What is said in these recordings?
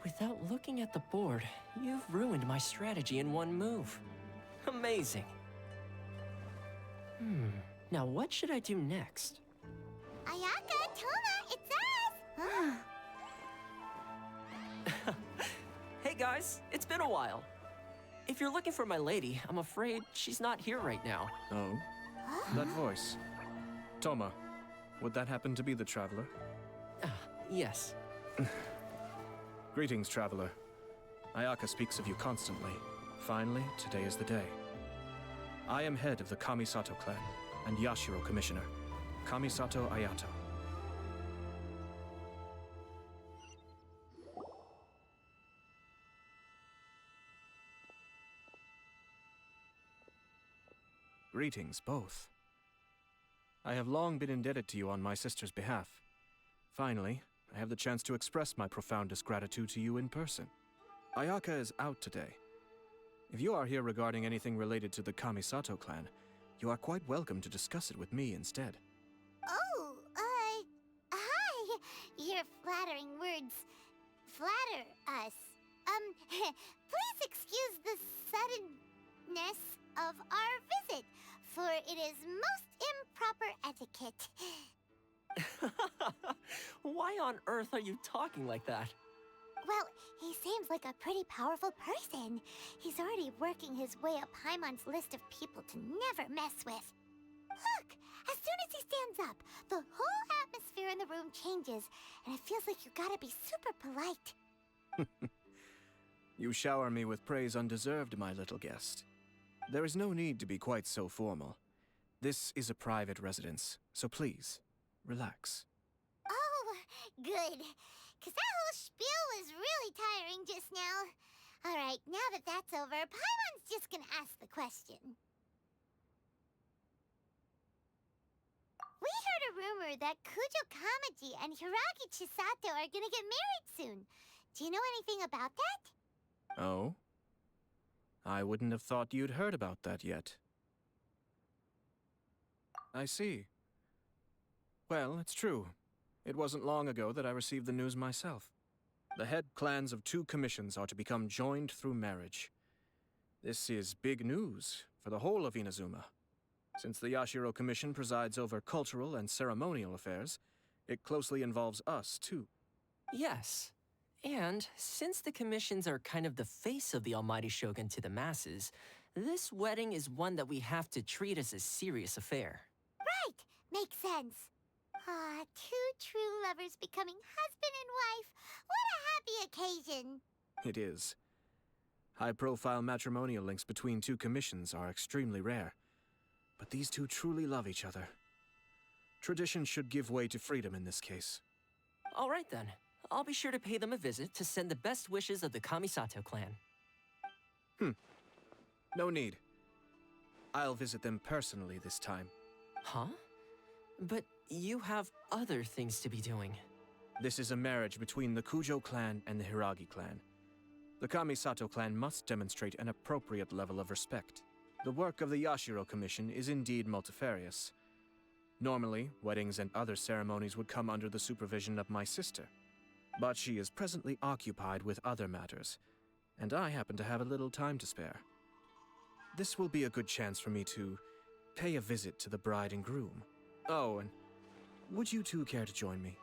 Without looking at the board, you've ruined my strategy in one move. Amazing. Now what should I do next? Ayaka, Toma, it's us! Hey guys, it's been a while. If you're looking for my lady, I'm afraid she's not here right now. Oh? That voice. Toma, would that happen to be the traveler? Yes. Greetings, traveler. Ayaka speaks of you constantly. Finally, today is the day. I am head of the Kamisato clan and Yashiro commissioner, Kamisato Ayato. Greetings, both. I have long been indebted to you on my sister's behalf. Finally, I have the chance to express my profoundest gratitude to you in person. Ayaka is out today. If you are here regarding anything related to the Kamisato clan, you are quite welcome to discuss it with me instead. Oh, hi! Your flattering words flatter us. Please excuse the suddenness of our visit, for it is most improper etiquette. Why on earth are you talking like that? Well, he seems like a pretty powerful person. He's already working his way up Paimon's list of people to never mess with. Look! As soon as he stands up, the whole atmosphere in the room changes, and it feels like you gotta be super polite. You shower me with praise undeserved, my little guest. There is no need to be quite so formal. This is a private residence, so please, relax. Oh, good. 'Cause that whole spiel was really tiring just now. Alright, now that that's over, Paimon's just gonna ask the question. We heard a rumor that Kujo Kamaji and Hiragi Chisato are gonna get married soon. Do you know anything about that? Oh? I wouldn't have thought you'd heard about that yet. I see. Well, it's true. It wasn't long ago that I received the news myself. The head clans of 2 commissions are to become joined through marriage. This is big news for the whole of Inazuma. Since the Yashiro Commission presides over cultural and ceremonial affairs, it closely involves us, too. Yes. And since the commissions are kind of the face of the Almighty Shogun to the masses, this wedding is one that we have to treat as a serious affair. Right, makes sense. Ah, 2 true lovers becoming husband and wife. What a happy occasion. It is. High-profile matrimonial links between 2 commissions are extremely rare. But these 2 truly love each other. Tradition should give way to freedom in this case. All right then. I'll be sure to pay them a visit to send the best wishes of the Kamisato clan. No need. I'll visit them personally this time. Huh? But you have other things to be doing. This is a marriage between the Kujo clan and the Hiragi clan. The Kamisato clan must demonstrate an appropriate level of respect. The work of the Yashiro Commission is indeed multifarious. Normally, weddings and other ceremonies would come under the supervision of my sister. But she is presently occupied with other matters, and I happen to have a little time to spare. This will be a good chance for me to pay a visit to the bride and groom. Oh, and would you 2 care to join me?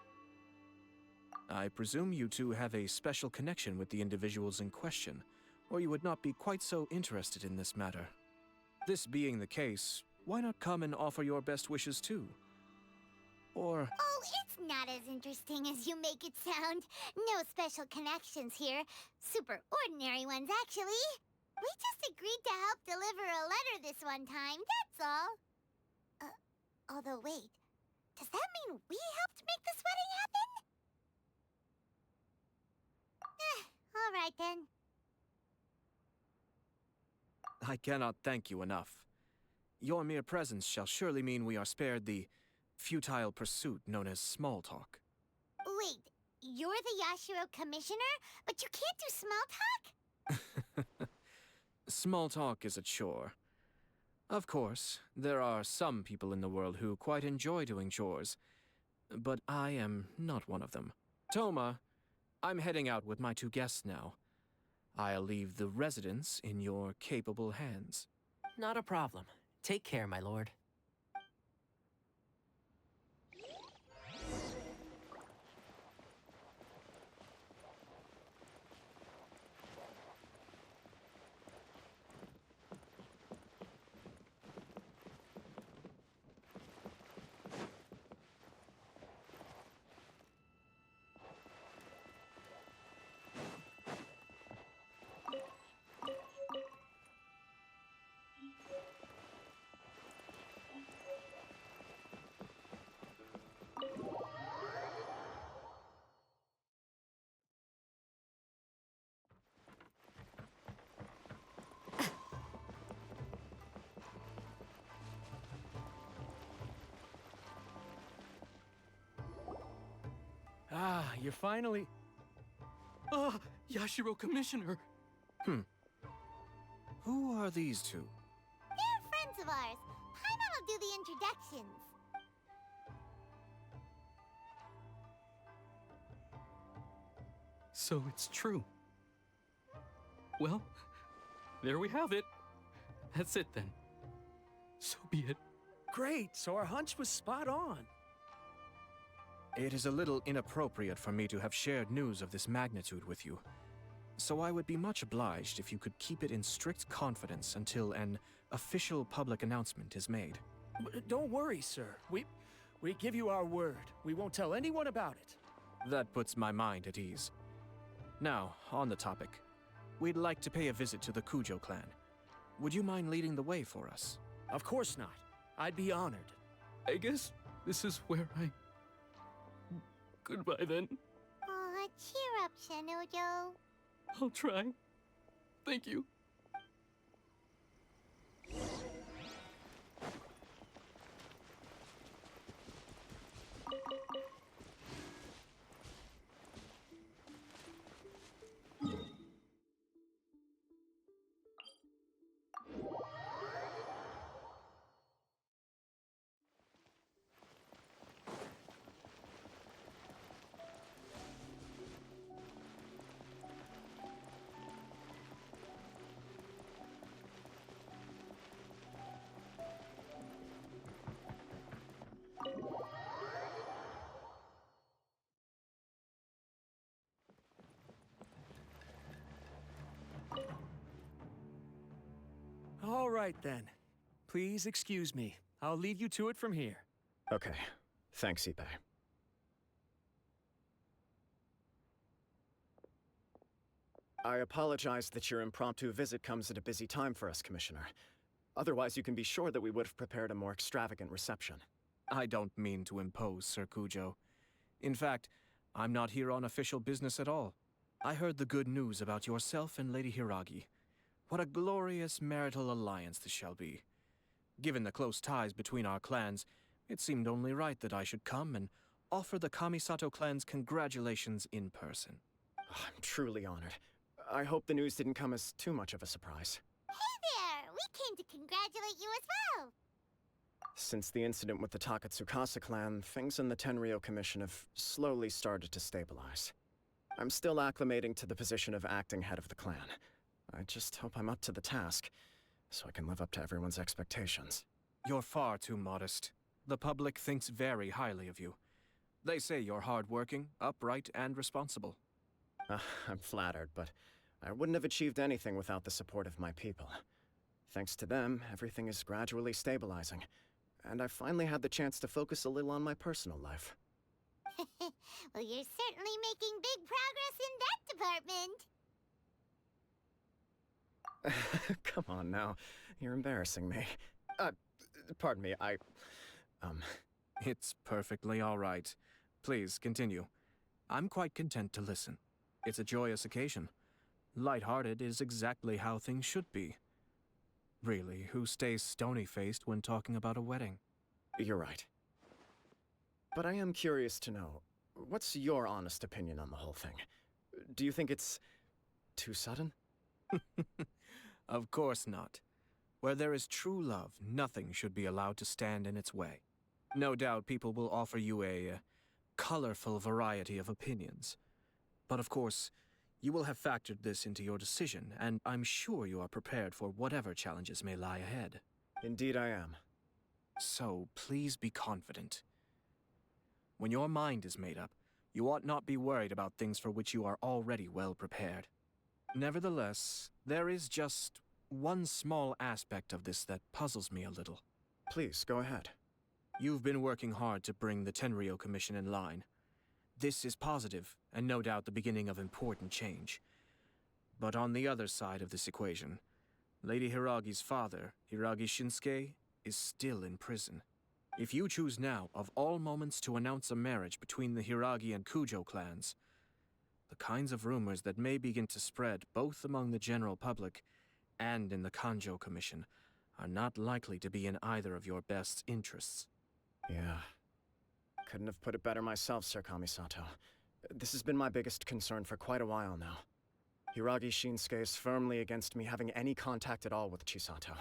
I presume you 2 have a special connection with the individuals in question, or you would not be quite so interested in this matter. This being the case, why not come and offer your best wishes too? Or... Oh, it's not as interesting as you make it sound. No special connections here. Super ordinary ones, actually. We just agreed to help deliver a letter this one time, that's all. Although wait, does that mean we helped make this wedding happen? All right then. I cannot thank you enough. Your mere presence shall surely mean we are spared the futile pursuit known as small talk. Wait, you're the Yashiro Commissioner, but you can't do small talk? Small talk is a chore. Of course, there are some people in the world who quite enjoy doing chores, but I am not one of them. Toma, I'm heading out with my 2 guests now. I'll leave the residence in your capable hands. Not a problem. Take care, my lord. Ah, you're finally... Ah, Yashiro Commissioner! Who are these 2? They're friends of ours. Paimon will do the introductions. So it's true. Well, there we have it. That's it then. So be it. Great, so our hunch was spot on. It is a little inappropriate for me to have shared news of this magnitude with you. So I would be much obliged if you could keep it in strict confidence until an official public announcement is made. Don't worry, sir. We give you our word. We won't tell anyone about it. That puts my mind at ease. Now, on the topic. We'd like to pay a visit to the Kujo clan. Would you mind leading the way for us? Of course not. I'd be honored. I guess this is where I... Goodbye then. Aw, cheer up, Shanojo. I'll try. Thank you. All right, then. Please excuse me. I'll leave you to it from here. Okay. Thanks, Ibe. I apologize that your impromptu visit comes at a busy time for us, Commissioner. Otherwise, you can be sure that we would have prepared a more extravagant reception. I don't mean to impose, Sir Kujo. In fact, I'm not here on official business at all. I heard the good news about yourself and Lady Hiragi. What a glorious marital alliance this shall be. Given the close ties between our clans, it seemed only right that I should come and offer the Kamisato clan's congratulations in person. Oh, I'm truly honored. I hope the news didn't come as too much of a surprise. Hey there! We came to congratulate you as well! Since the incident with the Takatsukasa clan, things in the Tenryou Commission have slowly started to stabilize. I'm still acclimating to the position of acting head of the clan. I just hope I'm up to the task, so I can live up to everyone's expectations. You're far too modest. The public thinks very highly of you. They say you're hardworking, upright, and responsible. I'm flattered, but I wouldn't have achieved anything without the support of my people. Thanks to them, everything is gradually stabilizing, and I've finally had the chance to focus a little on my personal life. Well, you're certainly making big progress in that department. Come on now, you're embarrassing me. Pardon me, It's perfectly all right. Please, continue. I'm quite content to listen. It's a joyous occasion. Light-hearted is exactly how things should be. Really, who stays stony-faced when talking about a wedding? You're right. But I am curious to know, what's your honest opinion on the whole thing? Do you think it's too sudden? Of course not. Where there is true love, nothing should be allowed to stand in its way. No doubt people will offer you a colorful variety of opinions. But of course, you will have factored this into your decision, and I'm sure you are prepared for whatever challenges may lie ahead. Indeed I am. So, please be confident. When your mind is made up, you ought not be worried about things for which you are already well prepared. Nevertheless, there is just one small aspect of this that puzzles me a little. Please, go ahead. You've been working hard to bring the Tenryou Commission in line. This is positive, and no doubt the beginning of important change. But on the other side of this equation, Lady Hiragi's father, Hiragi Shinsuke, is still in prison. If you choose now, of all moments, to announce a marriage between the Hiragi and Kujo clans, the kinds of rumors that may begin to spread both among the general public and in the Kanjo Commission are not likely to be in either of your best interests. Yeah. Couldn't have put it better myself, Sir Kamisato. This has been my biggest concern for quite a while now. Hiragi Shinsuke is firmly against me having any contact at all with Chisato.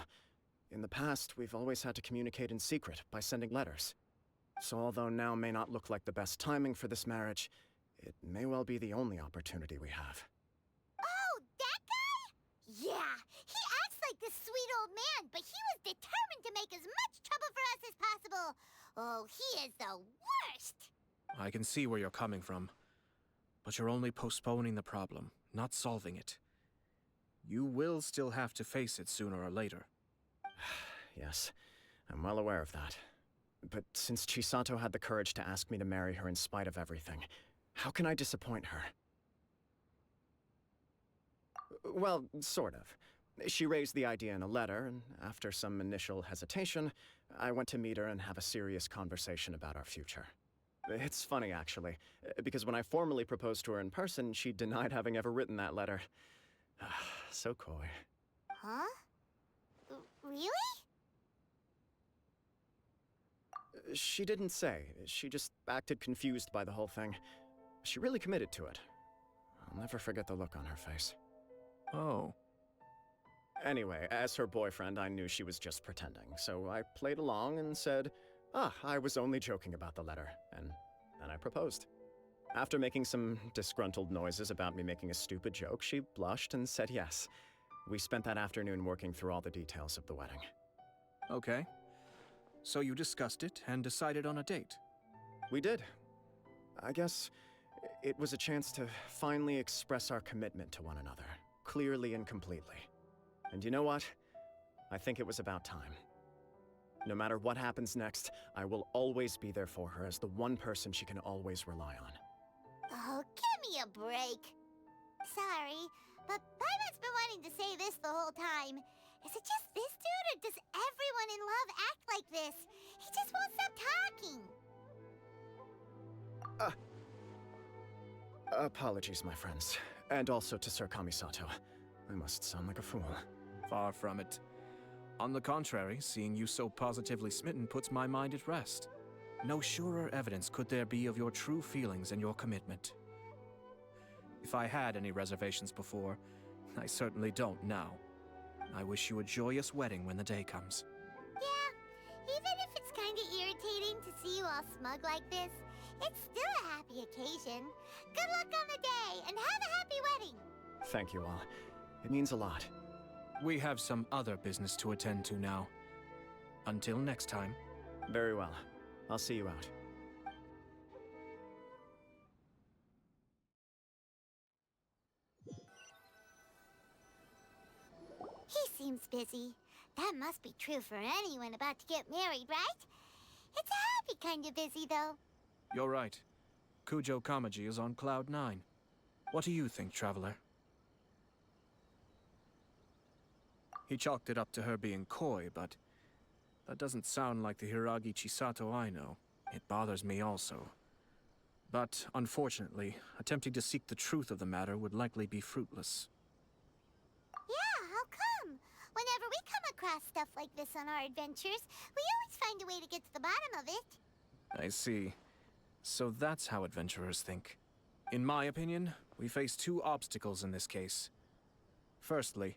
In the past, we've always had to communicate in secret by sending letters. So although now may not look like the best timing for this marriage, it may well be the only opportunity we have. Oh, that guy? Yeah, he acts like this sweet old man, but he was determined to make as much trouble for us as possible. Oh, he is the worst! I can see where you're coming from, but you're only postponing the problem, not solving it. You will still have to face it sooner or later. Yes, I'm well aware of that. But since Chisato had the courage to ask me to marry her in spite of everything, how can I disappoint her? Well, sort of. She raised the idea in a letter, and after some initial hesitation, I went to meet her and have a serious conversation about our future. It's funny, actually, because when I formally proposed to her in person, she denied having ever written that letter. So coy. Huh? Really? She didn't say. She just acted confused by the whole thing. She really committed to it. I'll never forget the look on her face. Oh. Anyway, as her boyfriend, I knew she was just pretending, so I played along and said, I was only joking about the letter, and then I proposed. After making some disgruntled noises about me making a stupid joke, she blushed and said yes. We spent that afternoon working through all the details of the wedding. Okay. So you discussed it and decided on a date? We did. I guess it was a chance to finally express our commitment to one another, clearly and completely. And you know what? I think it was about time. No matter what happens next, I will always be there for her as the one person she can always rely on. Oh, give me a break. Sorry, but Paimon's been wanting to say this the whole time. Is it just this dude, or does everyone in love act like this? He just won't stop talking. Apologies, my friends. And also to Sir Kamisato. I must sound like a fool. Far from it. On the contrary, seeing you so positively smitten puts my mind at rest. No surer evidence could there be of your true feelings and your commitment. If I had any reservations before, I certainly don't now. I wish you a joyous wedding when the day comes. Yeah, even if it's kinda irritating to see you all smug like this, it's still a happy occasion. Good luck on the day, and have a happy wedding! Thank you all. It means a lot. We have some other business to attend to now. Until next time. Very well. I'll see you out. He seems busy. That must be true for anyone about to get married, right? It's a happy kind of busy, though. You're right. Kujo Kamaji is on Cloud 9. What do you think, Traveler? He chalked it up to her being coy, but that doesn't sound like the Hiragi Chisato I know. It bothers me also. But, unfortunately, attempting to seek the truth of the matter would likely be fruitless. Yeah, how come? Whenever we come across stuff like this on our adventures, we always find a way to get to the bottom of it. I see. So that's how adventurers think. In my opinion, we face two obstacles in this case. Firstly,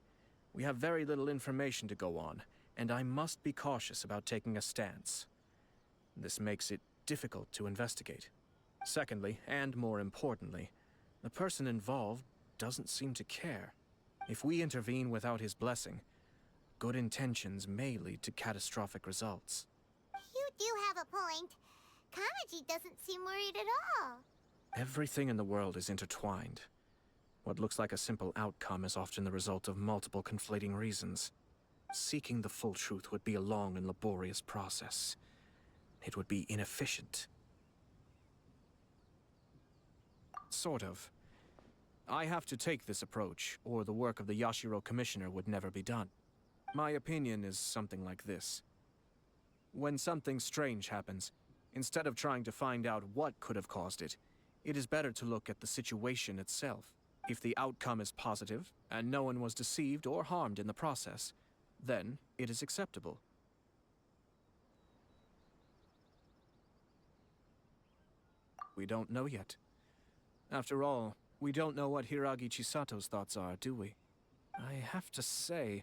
we have very little information to go on, and I must be cautious about taking a stance. This makes it difficult to investigate. Secondly, and more importantly, The person involved doesn't seem to care. If we intervene without his blessing, good intentions may lead to catastrophic results. You do have a point. Kamaji doesn't seem worried at all. Everything in the world is intertwined. What looks like a simple outcome is often the result of multiple conflating reasons. Seeking the full truth would be a long and laborious process. It would be inefficient. Sort of. I have to take this approach, or the work of the Yashiro Commissioner would never be done. My opinion is something like this. When something strange happens, instead of trying to find out what could have caused it, it is better to look at the situation itself. If the outcome is positive, and no one was deceived or harmed in the process, then it is acceptable. We don't know yet. After all, we don't know what Hiragi Chisato's thoughts are, do we? I have to say,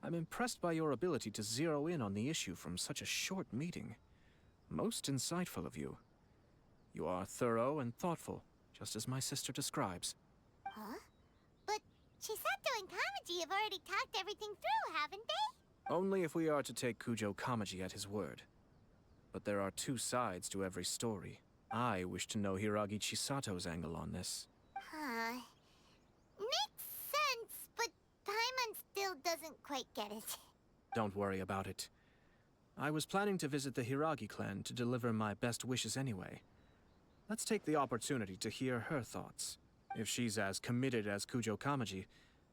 I'm impressed by your ability to zero in on the issue from such a short meeting. Most insightful of you. You are thorough and thoughtful, just as my sister describes. Huh? But Chisato and Kamaji have already talked everything through, haven't they? Only if we are to take Kujo Kamaji at his word. But there are two sides to every story. I wish to know Hiragi Chisato's angle on this. Huh. Makes sense, but Paimon still doesn't quite get it. Don't worry about it. I was planning to visit the Hiragi clan to deliver my best wishes anyway. Let's take the opportunity to hear her thoughts. If she's as committed as Kujo Kamaji,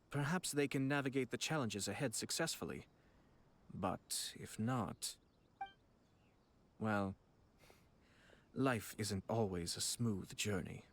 perhaps they can navigate the challenges ahead successfully. But if not... well, life isn't always a smooth journey.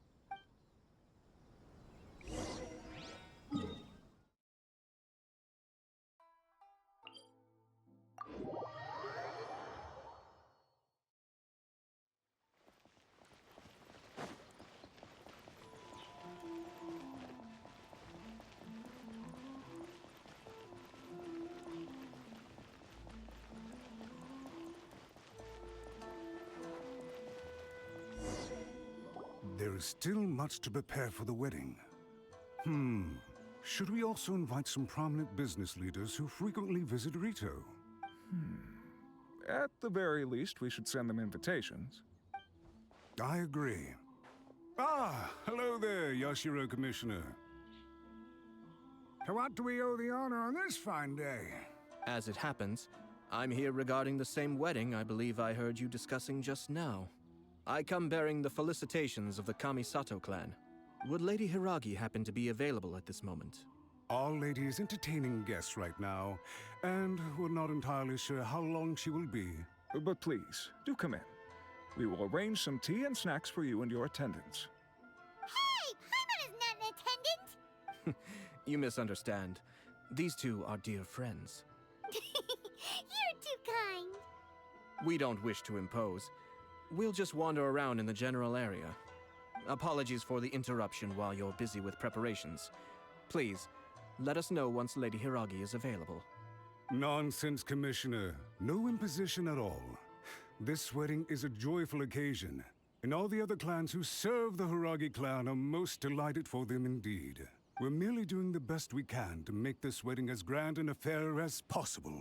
There is still much to prepare for the wedding. Should we also invite some prominent business leaders who frequently visit Rito? At the very least, we should send them invitations. I agree. Ah, hello there, Yashiro Commissioner. To what do we owe the honor on this fine day? As it happens, I'm here regarding the same wedding I believe I heard you discussing just now. I come bearing the felicitations of the Kamisato clan. Would Lady Hiragi happen to be available at this moment? Our lady is entertaining guests right now, and we're not entirely sure how long she will be. But please, do come in. We will arrange some tea and snacks for you and your attendants. Hey, Paimon is not an attendant! You misunderstand. These two are dear friends. You're too kind. We don't wish to impose. We'll just wander around in the general area. Apologies for the interruption while you're busy with preparations. Please, let us know once Lady Hiragi is available. Nonsense, Commissioner. No imposition at all. This wedding is a joyful occasion, and all the other clans who serve the Hiragi clan are most delighted for them indeed. We're merely doing the best we can to make this wedding as grand an affair as possible.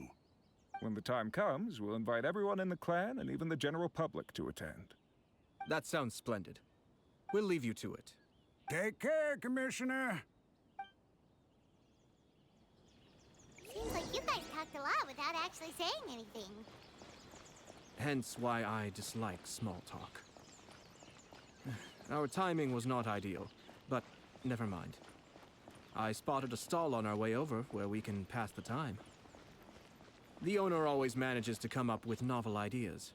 When the time comes, we'll invite everyone in the clan and even the general public to attend. That sounds splendid. We'll leave you to it. Take care, Commissioner. Seems like you guys talked a lot without actually saying anything. Hence why I dislike small talk. Our timing was not ideal, but never mind. I spotted a stall on our way over where we can pass the time. The owner always manages to come up with novel ideas.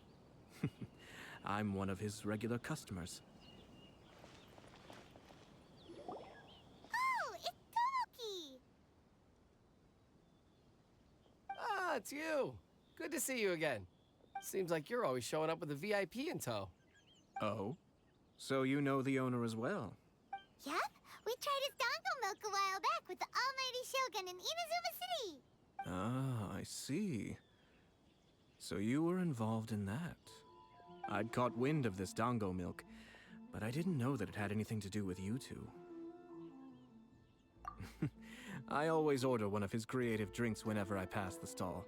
I'm one of his regular customers. Oh, it's Tomoki! Ah, it's you. Good to see you again. Seems like you're always showing up with a VIP in tow. Oh? So you know the owner as well? Yup, we tried his dango milk a while back with the almighty Shogun in Inazuma City. Ah, I see. So you were involved in that. I'd caught wind of this dango milk, but I didn't know that it had anything to do with you two. I always order one of his creative drinks whenever I pass the stall.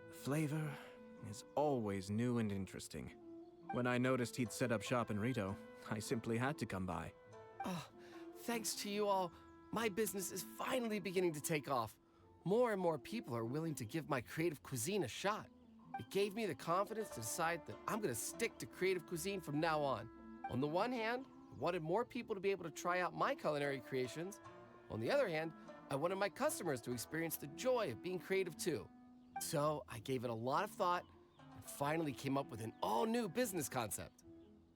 The flavor is always new and interesting. When I noticed he'd set up shop in Rito, I simply had to come by. Oh, thanks to you all, my business is finally beginning to take off. More and more people are willing to give my creative cuisine a shot. It gave me the confidence to decide that I'm going to stick to creative cuisine from now on. On the one hand, I wanted more people to be able to try out my culinary creations. On the other hand, I wanted my customers to experience the joy of being creative too. So I gave it a lot of thought and finally came up with an all-new business concept.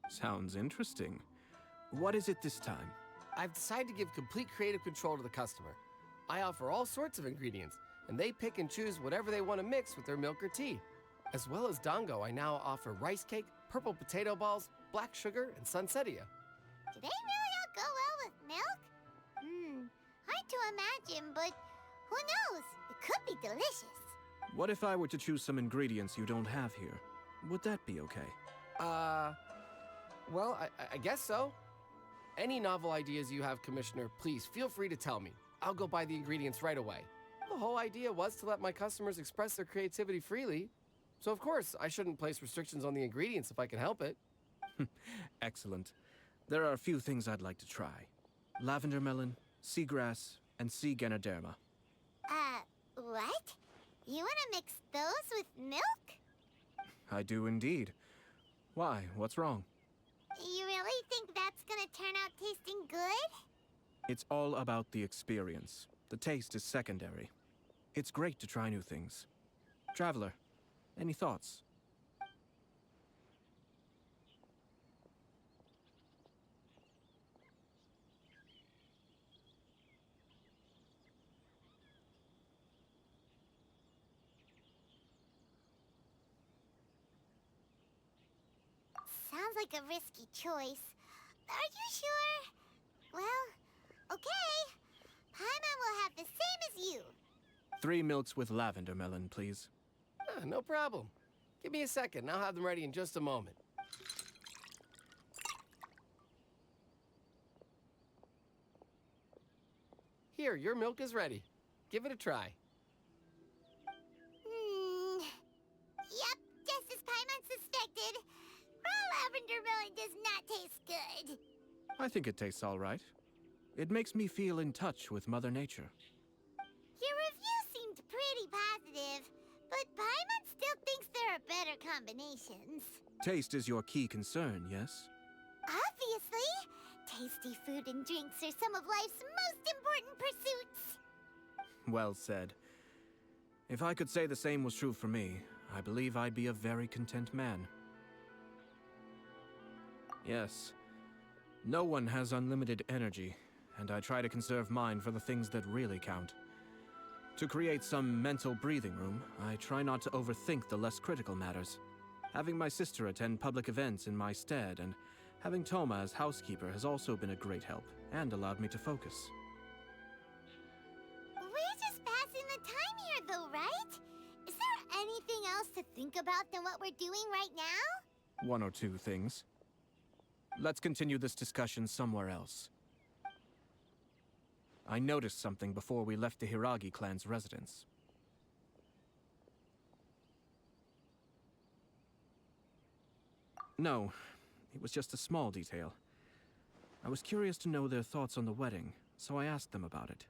Sounds interesting. What is it this time? I've decided to give complete creative control to the customer. I offer all sorts of ingredients, and they pick and choose whatever they want to mix with their milk or tea. As well as Dango, I now offer rice cake, purple potato balls, black sugar, and sunsettia. Do they really all go well with milk? Hard to imagine, but who knows? It could be delicious. What if I were to choose some ingredients you don't have here? Would that be okay? Well, I guess so. Any novel ideas you have, Commissioner, please feel free to tell me. I'll go buy the ingredients right away. The whole idea was to let my customers express their creativity freely. So of course, I shouldn't place restrictions on the ingredients if I can help it. Excellent. There are a few things I'd like to try. Lavender melon, seagrass, and sea ganoderma. What? You want to mix those with milk? I do indeed. Why? What's wrong? You really think that's gonna turn out tasting good? It's all about the experience. The taste is secondary. It's great to try new things. Traveler, any thoughts? Sounds like a risky choice. Are you sure? Well, okay. Paimon will have the same as you. 3 milks with lavender melon, please. No problem. Give me a second, I'll have them ready in just a moment. Here, your milk is ready. Give it a try. Yep, just as Paimon suspected. Raw lavender melon does not taste good. I think it tastes all right. It makes me feel in touch with Mother Nature. Your review seemed pretty positive, but Paimon still thinks there are better combinations. Taste is your key concern, yes? Obviously! Tasty food and drinks are some of life's most important pursuits. Well said. If I could say the same was true for me, I believe I'd be a very content man. Yes. No one has unlimited energy, and I try to conserve mine for the things that really count. To create some mental breathing room, I try not to overthink the less critical matters. Having my sister attend public events in my stead and having Toma as housekeeper has also been a great help and allowed me to focus. We're just passing the time here though, right? Is there anything else to think about than what we're doing right now? 1 or 2 things. Let's continue this discussion somewhere else. I noticed something before we left the Hiragi clan's residence. No, it was just a small detail. I was curious to know their thoughts on the wedding, so I asked them about it.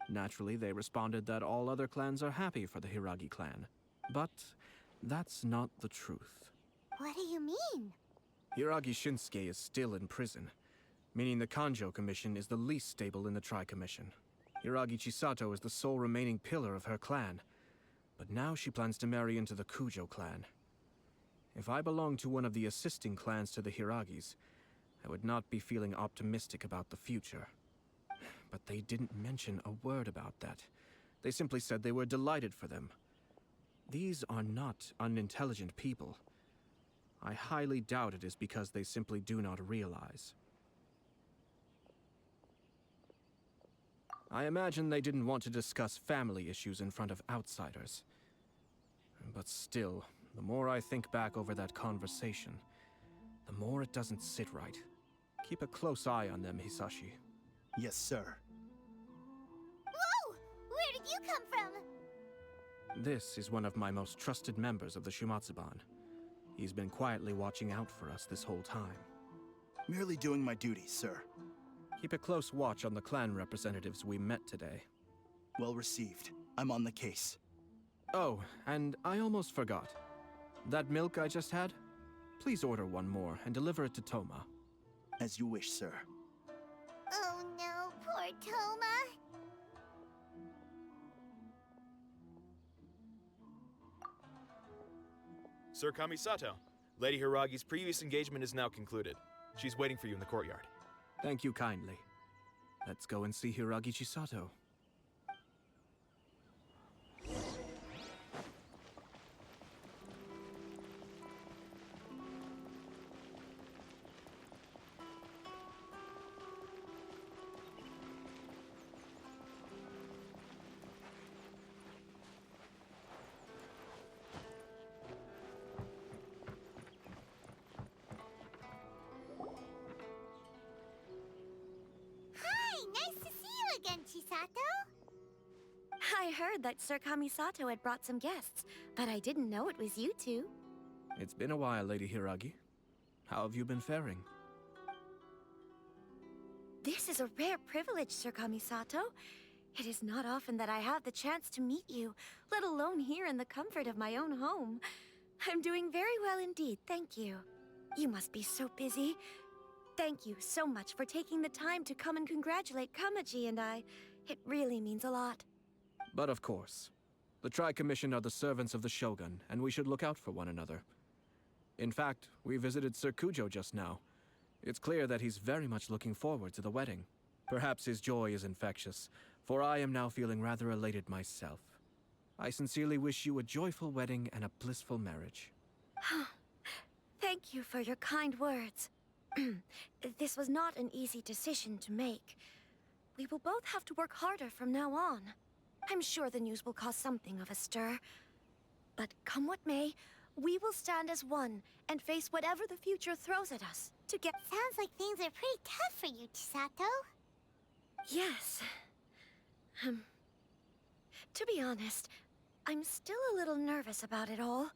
Naturally, they responded that all other clans are happy for the Hiragi clan. But that's not the truth. What do you mean? Hiragi Shinsuke is still in prison, meaning the Kanjo Commission is the least stable in the Tri-Commission. Hiragi Chisato is the sole remaining pillar of her clan, but now she plans to marry into the Kujo clan. If I belonged to one of the assisting clans to the Hiragis, I would not be feeling optimistic about the future. But they didn't mention a word about that. They simply said they were delighted for them. These are not unintelligent people. I highly doubt it is because they simply do not realize. I imagine they didn't want to discuss family issues in front of outsiders. But still, the more I think back over that conversation, the more it doesn't sit right. Keep a close eye on them, Hisashi. Yes, sir. Whoa! you come from? This is one of my most trusted members of the Shumatsuban. He's been quietly watching out for us this whole time. Merely doing my duty, sir. Keep a close watch on the clan representatives we met today. Well received. I'm on the case. Oh, and I almost forgot. That milk I just had? Please order one more and deliver it to Toma. As you wish, sir. Oh no, poor Toma. Sir Kamisato, Lady Hiragi's previous engagement is now concluded. She's waiting for you in the courtyard. Thank you kindly. Let's go and see Hiragi Chisato. Chisato? I heard that Sir Kamisato had brought some guests, but I didn't know it was you two. It's been a while, Lady Hiragi. How have you been faring? This is a rare privilege, Sir Kamisato. It is not often that I have the chance to meet you, let alone here in the comfort of my own home. I'm doing very well indeed, thank you. You must be so busy. Thank you so much for taking the time to come and congratulate Kamaji and I. It really means a lot. But of course. The Tri-Commission are the servants of the Shogun, and we should look out for one another. In fact, we visited Sir Kujo just now. It's clear that he's very much looking forward to the wedding. Perhaps his joy is infectious, for I am now feeling rather elated myself. I sincerely wish you a joyful wedding and a blissful marriage. Thank you for your kind words. This was not an easy decision to make. We will both have to work harder from now on. I'm sure the news will cause something of a stir. But come what may, we will stand as one and face whatever the future throws at us to get— Sounds like things are pretty tough for you, Chisato. Yes. To be honest, I'm still a little nervous about it all.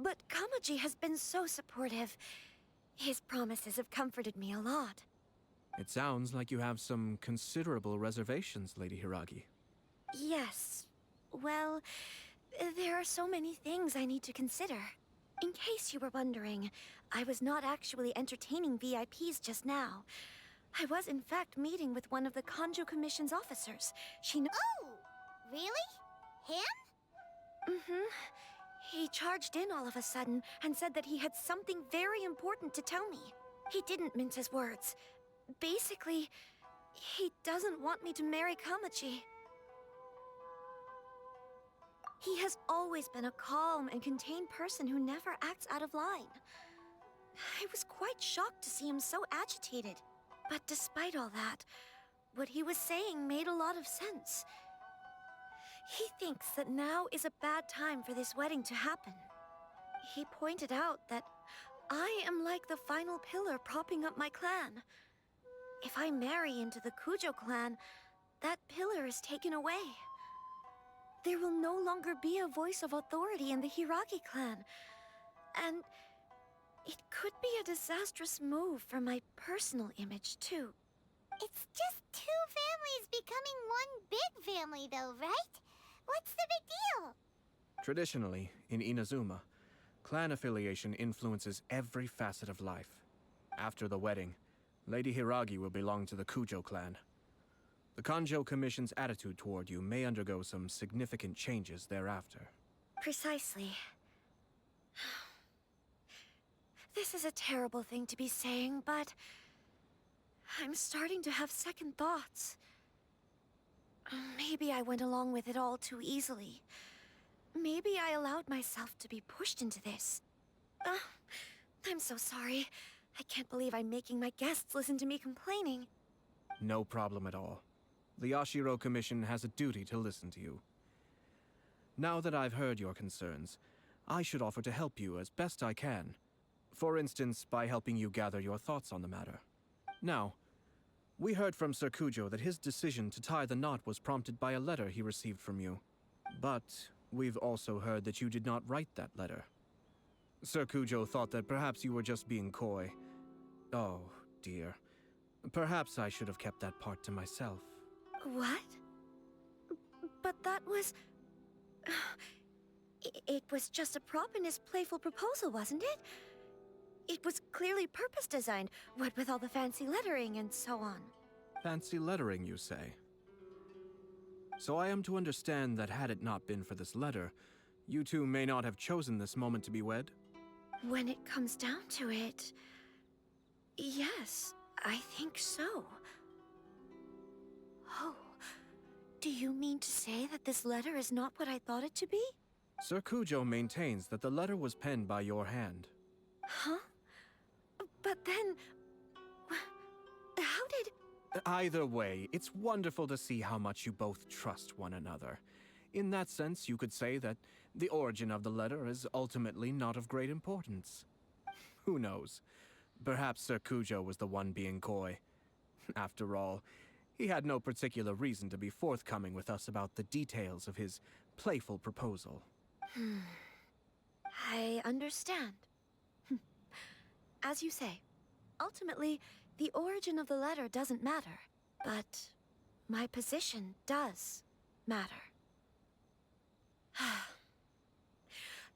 But Kamaji has been so supportive. His promises have comforted me a lot. It sounds like you have some considerable reservations, Lady Hiragi. Yes. Well, there are so many things I need to consider. In case you were wondering, I was not actually entertaining VIPs just now. I was in fact meeting with one of the Kanjo Commission's officers. Oh! Really? Him? Mm-hmm. He charged in all of a sudden and said that he had something very important to tell me. He didn't mince his words. Basically, he doesn't want me to marry Kamaji. He has always been a calm and contained person who never acts out of line. I was quite shocked to see him so agitated. But despite all that, what he was saying made a lot of sense. He thinks that now is a bad time for this wedding to happen. He pointed out that I am like the final pillar propping up my clan. If I marry into the Kujo clan, that pillar is taken away. There will no longer be a voice of authority in the Hiragi clan. And it could be a disastrous move for my personal image, too. It's just two families becoming one big family, though, right? What's the big deal? Traditionally, in Inazuma, clan affiliation influences every facet of life. After the wedding, Lady Hiragi will belong to the Kujo clan. The Kanjo Commission's attitude toward you may undergo some significant changes thereafter. Precisely. This is a terrible thing to be saying, but I'm starting to have second thoughts. Maybe I went along with it all too easily. Maybe I allowed myself to be pushed into this. I'm so sorry. I can't believe I'm making my guests listen to me complaining. No problem at all. The Yashiro Commission has a duty to listen to you. Now that I've heard your concerns, I should offer to help you as best I can. For instance, by helping you gather your thoughts on the matter. Now, We heard from Sir Kujo that his decision to tie the knot was prompted by a letter he received from you. But we've also heard that you did not write that letter. Sir Kujo thought that perhaps you were just being coy. Oh, dear. Perhaps I should have kept that part to myself. What? But that was... It was just a prop in his playful proposal, wasn't it? It was clearly purpose-designed, what with all the fancy lettering and so on. Fancy lettering, you say? So I am to understand that had it not been for this letter, you two may not have chosen this moment to be wed? When it comes down to it... yes, I think so. Oh, do you mean to say that this letter is not what I thought it to be? Sir Kujo maintains that the letter was penned by your hand. Huh? But then... how did... Either way, it's wonderful to see how much you both trust one another. In that sense, you could say that the origin of the letter is ultimately not of great importance. Who knows? Perhaps Sir Kujo was the one being coy. After all, he had no particular reason to be forthcoming with us about the details of his playful proposal. I understand. As you say, ultimately, the origin of the letter doesn't matter, but my position does matter.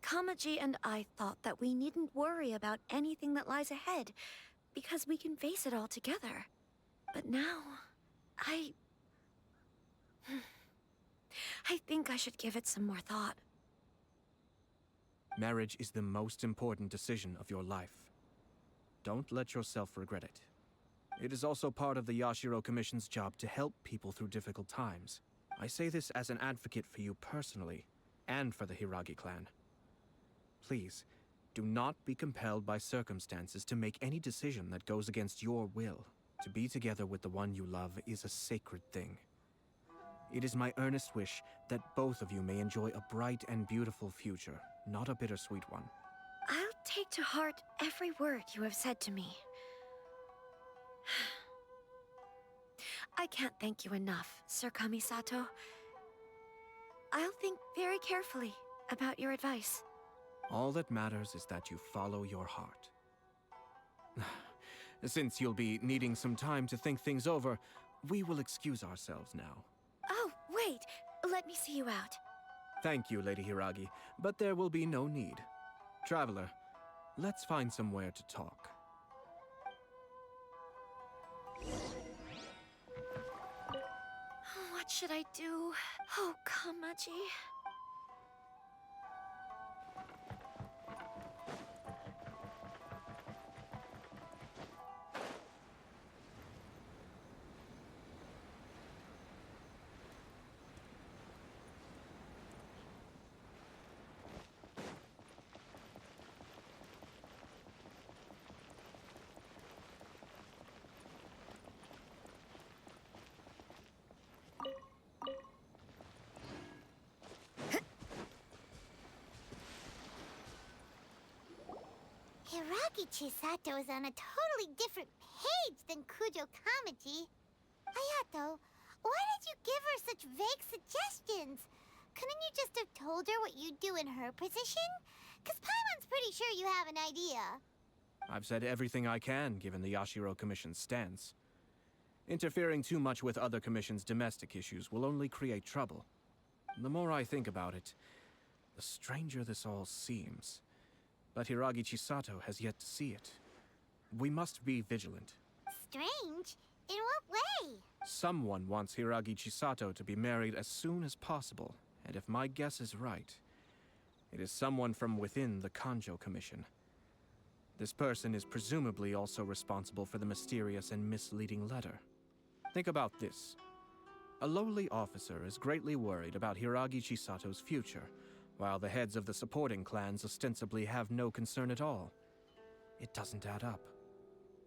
Kamaji and I thought that we needn't worry about anything that lies ahead, because we can face it all together. But now, I think I should give it some more thought. Marriage is the most important decision of your life. Don't let yourself regret it. It is also part of the Yashiro Commission's job to help people through difficult times. I say this as an advocate for you personally, and for the Hiragi clan. Please, do not be compelled by circumstances to make any decision that goes against your will. To be together with the one you love is a sacred thing. It is my earnest wish that both of you may enjoy a bright and beautiful future, not a bittersweet one. I'll take to heart every word you have said to me. I can't thank you enough, Sir Kamisato. I'll think very carefully about your advice. All that matters is that you follow your heart. Since you'll be needing some time to think things over, we will excuse ourselves now. Oh, wait! Let me see you out. Thank you, Lady Hiragi, but there will be no need. Traveler, let's find somewhere to talk. What should I do? Oh, Kamaji. Hiragi Chisato is on a totally different page than Kujo Kamaji. Ayato, why did you give her such vague suggestions? Couldn't you just have told her what you'd do in her position? 'Cause Paimon's pretty sure you have an idea. I've said everything I can, given the Yashiro Commission's stance. Interfering too much with other commissions' domestic issues will only create trouble. The more I think about it, the stranger this all seems. But Hiragi Chisato has yet to see it. We must be vigilant. Strange? In what way? Someone wants Hiragi Chisato to be married as soon as possible, and if my guess is right, it is someone from within the Kanjo Commission. This person is presumably also responsible for the mysterious and misleading letter. Think about this. A lowly officer is greatly worried about Hiragi Chisato's future, while the heads of the supporting clans ostensibly have no concern at all. It doesn't add up.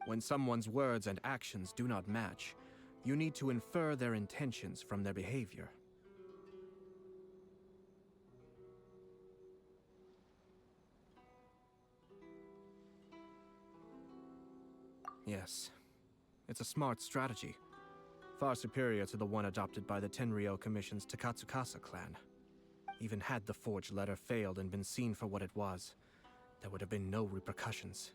When someone's words and actions do not match, you need to infer their intentions from their behavior. Yes, It's a smart strategy, far superior to the one adopted by the Tenryou Commission's Takatsukasa clan. Even had the forged letter failed and been seen for what it was, there would have been no repercussions.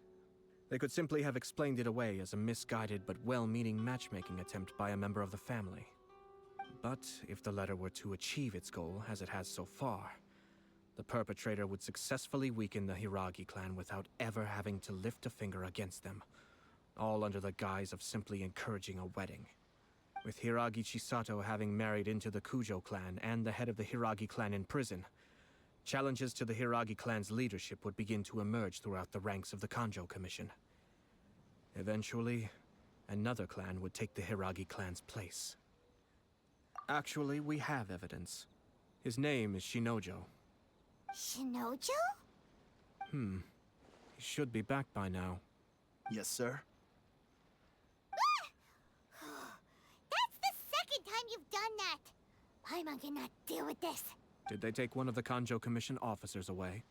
They could simply have explained it away as a misguided but well-meaning matchmaking attempt by a member of the family. But if the letter were to achieve its goal, as it has so far, the perpetrator would successfully weaken the Hiragi clan without ever having to lift a finger against them, all under the guise of simply encouraging a wedding. With Hiragi Chisato having married into the Kujo clan and the head of the Hiragi clan in prison, challenges to the Hiragi clan's leadership would begin to emerge throughout the ranks of the Kanjo Commission. Eventually, another clan would take the Hiragi clan's place. Actually, we have evidence. His name is Shinojo. Shinojo? He should be back by now. Yes, sir. That's the second time you've done that! I cannot deal with this. Did they take one of the Kanjo Commission officers away?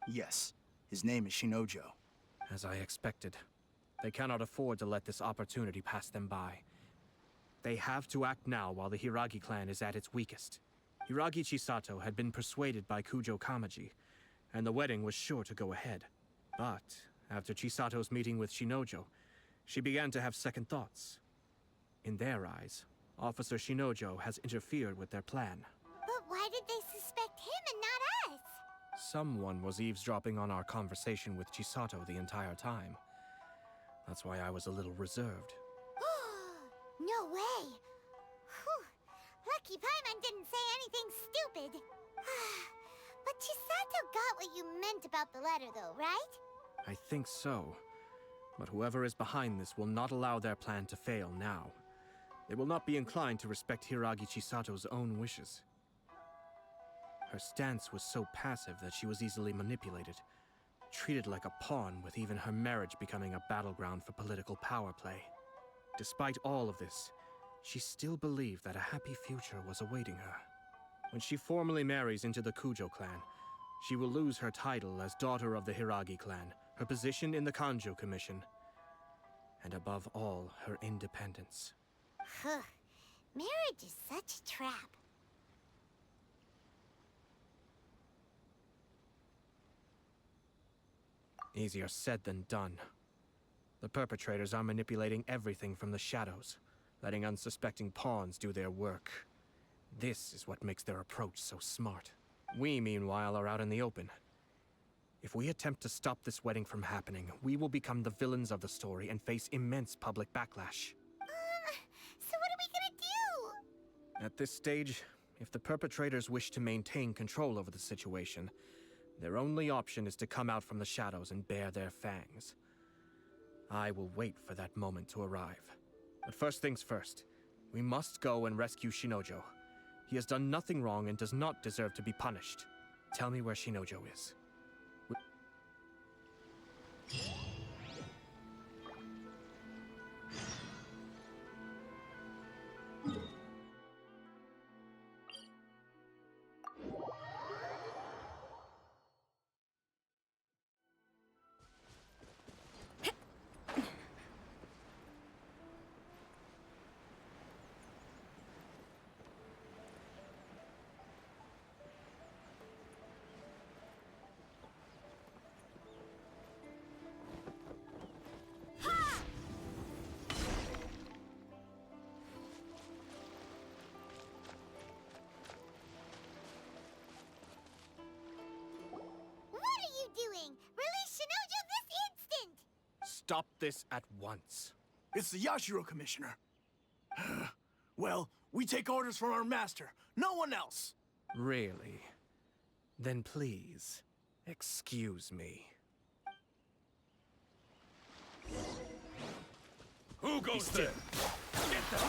Yes. His name is Shinojo. As I expected. They cannot afford to let this opportunity pass them by. They have to act now while the Hiragi clan is at its weakest. Hiragi Chisato had been persuaded by Kujo Kamaji, and the wedding was sure to go ahead. But after Chisato's meeting with Shinojo, she began to have second thoughts. In their eyes, Officer Shinojo has interfered with their plan. But why did they suspect him and not us? Someone was eavesdropping on our conversation with Chisato the entire time. That's why I was a little reserved. No way! Whew. Lucky Paimon didn't say anything stupid. But Chisato got what you meant about the letter though, right? I think so. But whoever is behind this will not allow their plan to fail now. They will not be inclined to respect Hiragi Chisato's own wishes. Her stance was so passive that she was easily manipulated, treated like a pawn, with even her marriage becoming a battleground for political power play. Despite all of this, she still believed that a happy future was awaiting her. When she formally marries into the Kujo clan, she will lose her title as daughter of the Hiragi clan, her position in the Kanjo Commission, and above all, her independence. Marriage is such a trap. Easier said than done. The perpetrators are manipulating everything from the shadows, letting unsuspecting pawns do their work. This is what makes their approach so smart. We, meanwhile, are out in the open. If we attempt to stop this wedding from happening, we will become the villains of the story and face immense public backlash. So what are we gonna do? At this stage, if the perpetrators wish to maintain control over the situation, their only option is to come out from the shadows and bare their fangs. I will wait for that moment to arrive. But first things first, we must go and rescue Shinojo. He has done nothing wrong and does not deserve to be punished. Tell me where Shinojo is. Doing? Release Shinojo this instant! Stop this at once. It's the Yashiro Commissioner. Well, we take orders from our master, no one else. Really? Then please, excuse me. Who goes there? Get them!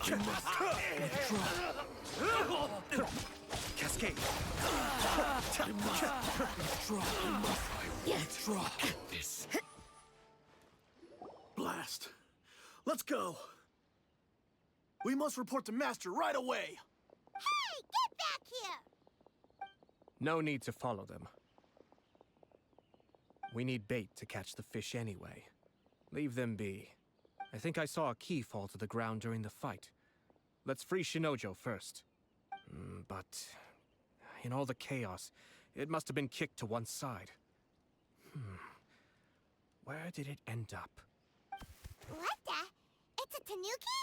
You must withdraw. Cascade. You must withdraw. You must withdraw. This. Blast. Let's go. We must report to Master right away. Hey, get back here! No need to follow them. We need bait to catch the fish anyway. Leave them be. I think I saw a key fall to the ground during the fight. Let's free Shinojo first. But in all the chaos, it must have been kicked to one side. Where did it end up? What the? It's a tanuki?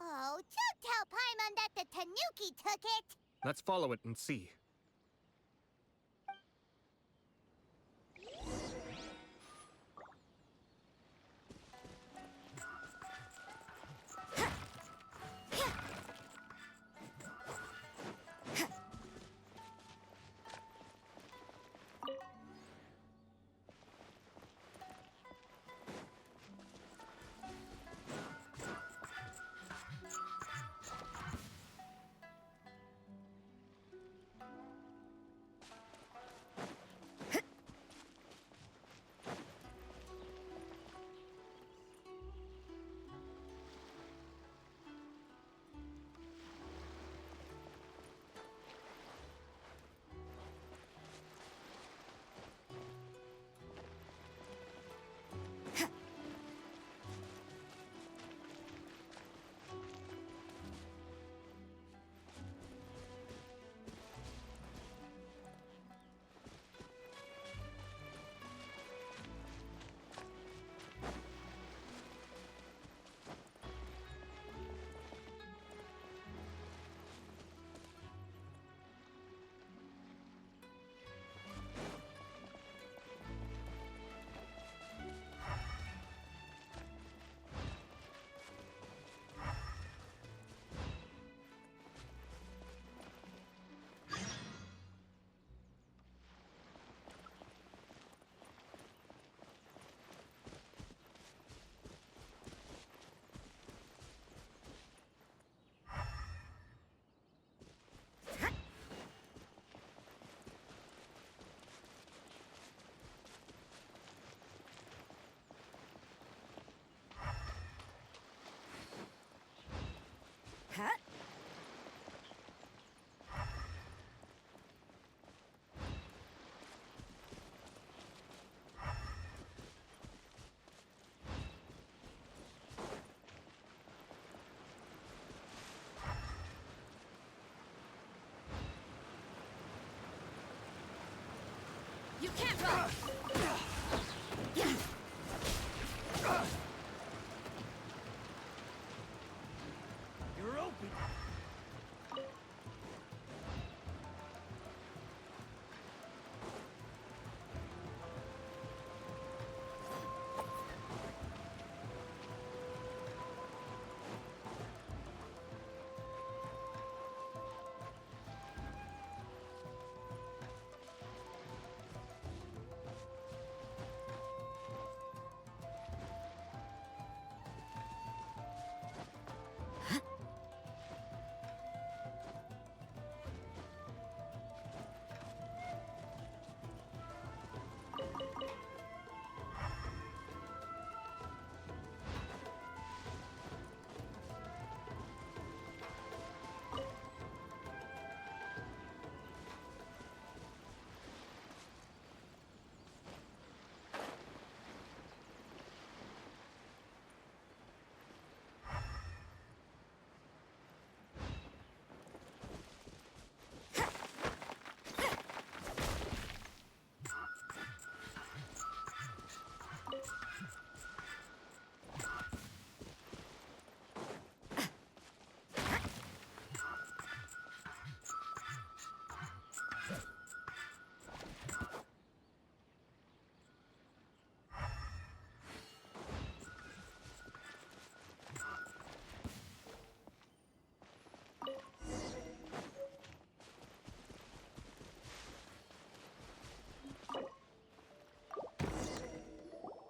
Oh, don't tell Paimon that the tanuki took it! Let's follow it and see. Huh? You can't run! You're open.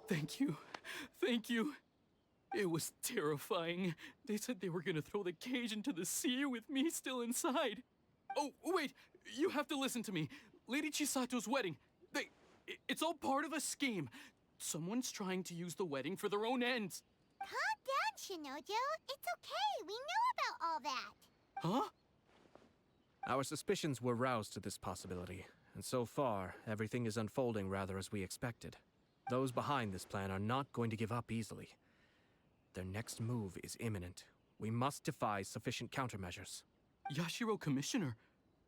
Thank you. Thank you. It was terrifying. They said they were gonna throw the cage into the sea with me still inside. Oh, wait! You have to listen to me. Lady Chisato's wedding. It's all part of a scheme. Someone's trying to use the wedding for their own ends. Calm down, Shinojo. It's okay. We know about all that. Huh? Our suspicions were roused to this possibility, And so far, everything is unfolding rather as we expected. Those behind this plan are not going to give up easily. Their next move is imminent. We must devise sufficient countermeasures. Yashiro Commissioner,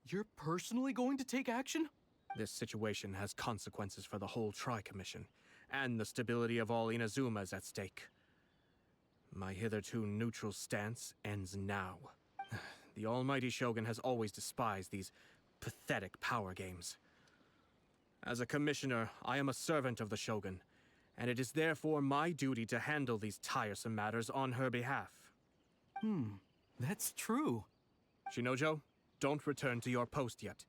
you're personally going to take action? This situation has consequences for the whole Tri-Commission, and the stability of all Inazuma is at stake. My hitherto neutral stance ends now. The almighty Shogun has always despised these pathetic power games. As a commissioner, I am a servant of the Shogun, and it is therefore my duty to handle these tiresome matters on her behalf. That's true. Shinojo, don't return to your post yet.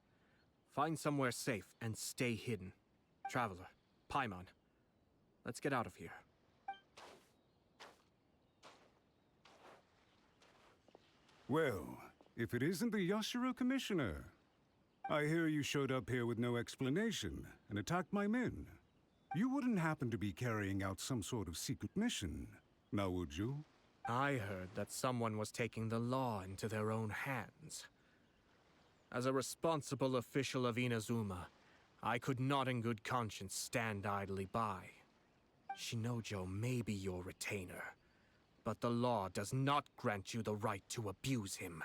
Find somewhere safe and stay hidden. Traveler, Paimon, let's get out of here. Well, if it isn't the Yashiro Commissioner. I hear you showed up here with no explanation and attacked my men. You wouldn't happen to be carrying out some sort of secret mission, now would you? I heard that someone was taking the law into their own hands. As a responsible official of Inazuma, I could not in good conscience stand idly by. Shinojo may be your retainer, but the law does not grant you the right to abuse him.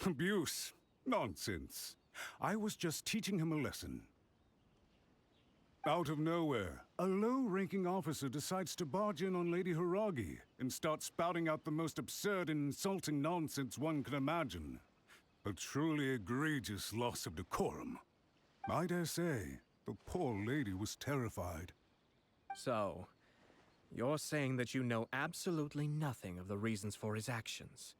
Abuse? Nonsense. I was just teaching him a lesson. Out of nowhere, a low-ranking officer decides to barge in on Lady Hiragi and start spouting out the most absurd and insulting nonsense one can imagine. A truly egregious loss of decorum. I dare say, the poor lady was terrified. So, you're saying that you know absolutely nothing of the reasons for his actions?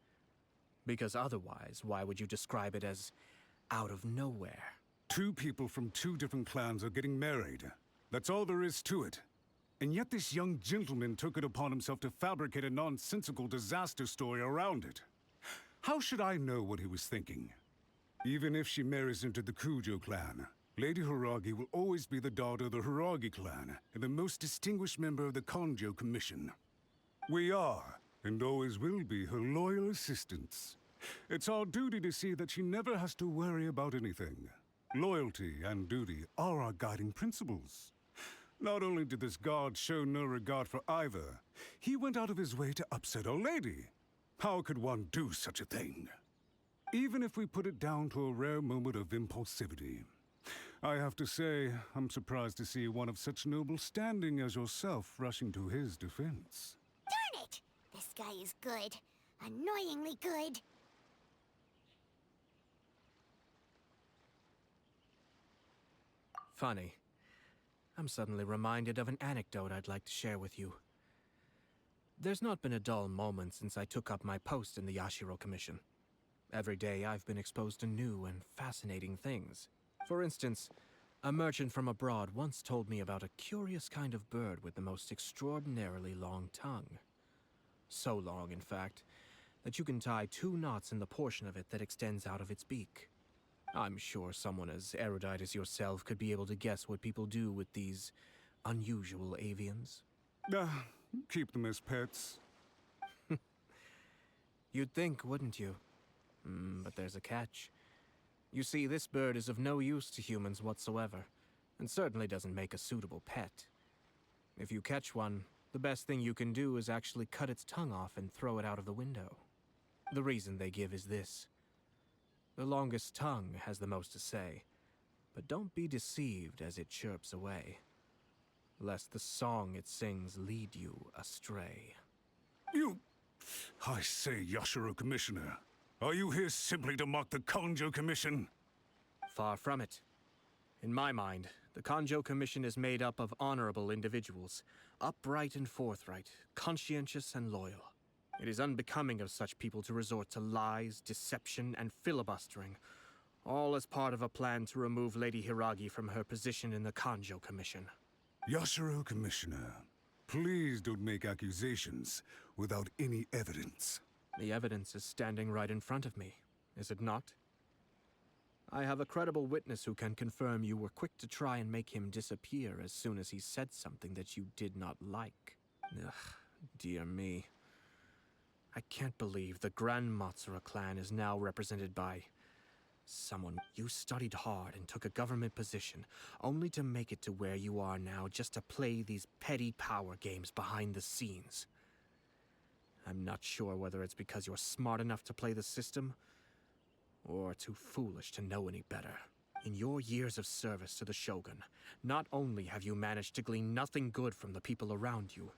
Because otherwise, why would you describe it as out of nowhere? Two people from two different clans are getting married. That's all there is to it. And yet this young gentleman took it upon himself to fabricate a nonsensical disaster story around it. How should I know what he was thinking? Even if she marries into the Kujo clan, Lady Hiragi will always be the daughter of the Hiragi clan and the most distinguished member of the Kanjo Commission. We are, and always will be, her loyal assistants. It's our duty to see that she never has to worry about anything. Loyalty and duty are our guiding principles. Not only did this guard show no regard for either, he went out of his way to upset our lady. How could one do such a thing? Even if we put it down to a rare moment of impulsivity. I have to say, I'm surprised to see one of such noble standing as yourself rushing to his defense. Darn it! This guy is good. Annoyingly good. Funny. I'm suddenly reminded of an anecdote I'd like to share with you. There's not been a dull moment since I took up my post in the Yashiro Commission. Every day I've been exposed to new and fascinating things. For instance, a merchant from abroad once told me about a curious kind of bird with the most extraordinarily long tongue. So long, in fact, that you can tie 2 knots in the portion of it that extends out of its beak. I'm sure someone as erudite as yourself could be able to guess what people do with these unusual avians. Keep them as pets. You'd think, wouldn't you? But there's a catch. You see, this bird is of no use to humans whatsoever, and certainly doesn't make a suitable pet. If you catch one, the best thing you can do is actually cut its tongue off and throw it out of the window. The reason they give is this. The longest tongue has the most to say, but don't be deceived as it chirps away, lest the song it sings lead you astray. I say, Yashiro Commissioner, are you here simply to mock the Kanjo Commission? Far from it. In my mind, the Kanjo Commission is made up of honorable individuals, upright and forthright, conscientious and loyal. It is unbecoming of such people to resort to lies, deception, and filibustering, all as part of a plan to remove Lady Hiragi from her position in the Kanjo Commission. Yashiro Commissioner, please don't make accusations without any evidence. The evidence is standing right in front of me, is it not? I have a credible witness who can confirm you were quick to try and make him disappear as soon as he said something that you did not like. Ugh, dear me. I can't believe the Grand Matsura clan is now represented by You studied hard and took a government position, only to make it to where you are now just to play these petty power games behind the scenes. I'm not sure whether it's because you're smart enough to play the system, or too foolish to know any better. In your years of service to the Shogun, not only have you managed to glean nothing good from the people around you,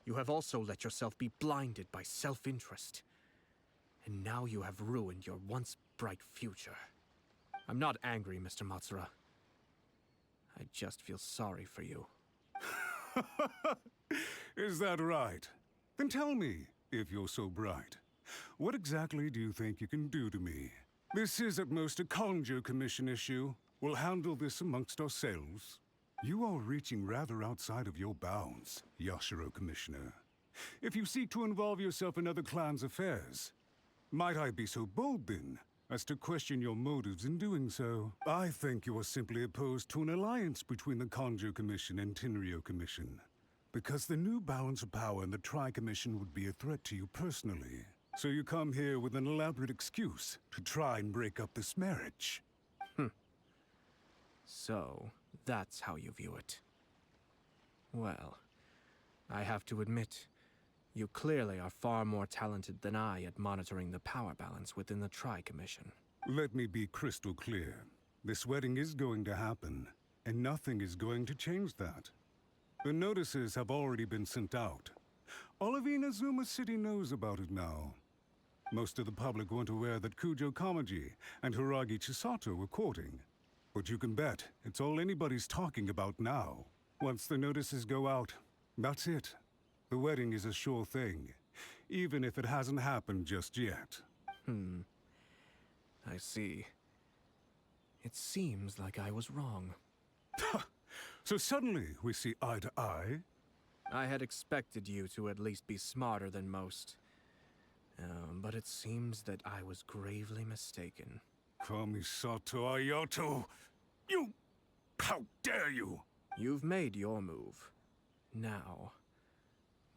you have also let yourself be blinded by self-interest. And now you have ruined your once bright future. I'm not angry, Mr. Matsura. I just feel sorry for you. Is that right? Then tell me, if you're so bright, what exactly do you think you can do to me? This is at most a Kanjo Commission issue. We'll handle this amongst ourselves. You are reaching rather outside of your bounds, Yashiro Commissioner. If you seek to involve yourself in other clans' affairs, might I be so bold, then, as to question your motives in doing so? I think you are simply opposed to an alliance between the Kanjo Commission and Tenryou Commission, because the new balance of power in the Tri-Commission would be a threat to you personally. So you come here with an elaborate excuse to try and break up this marriage. So, that's how you view it. Well, I have to admit, you clearly are far more talented than I at monitoring the power balance within the Tri-Commission. Let me be crystal clear. This wedding is going to happen, and nothing is going to change that. The notices have already been sent out. All of Inazuma City knows about it now. Most of the public weren't aware that Kujo Kamaji and Hiragi Chisato were courting. But you can bet it's all anybody's talking about now. Once the notices go out, that's it. The wedding is a sure thing, even if it hasn't happened just yet. I see. It seems like I was wrong. So suddenly we see eye to eye? I had expected you to at least be smarter than most. But it seems that I was gravely mistaken. Kamisato Ayato! You... How dare you! You've made your move. Now,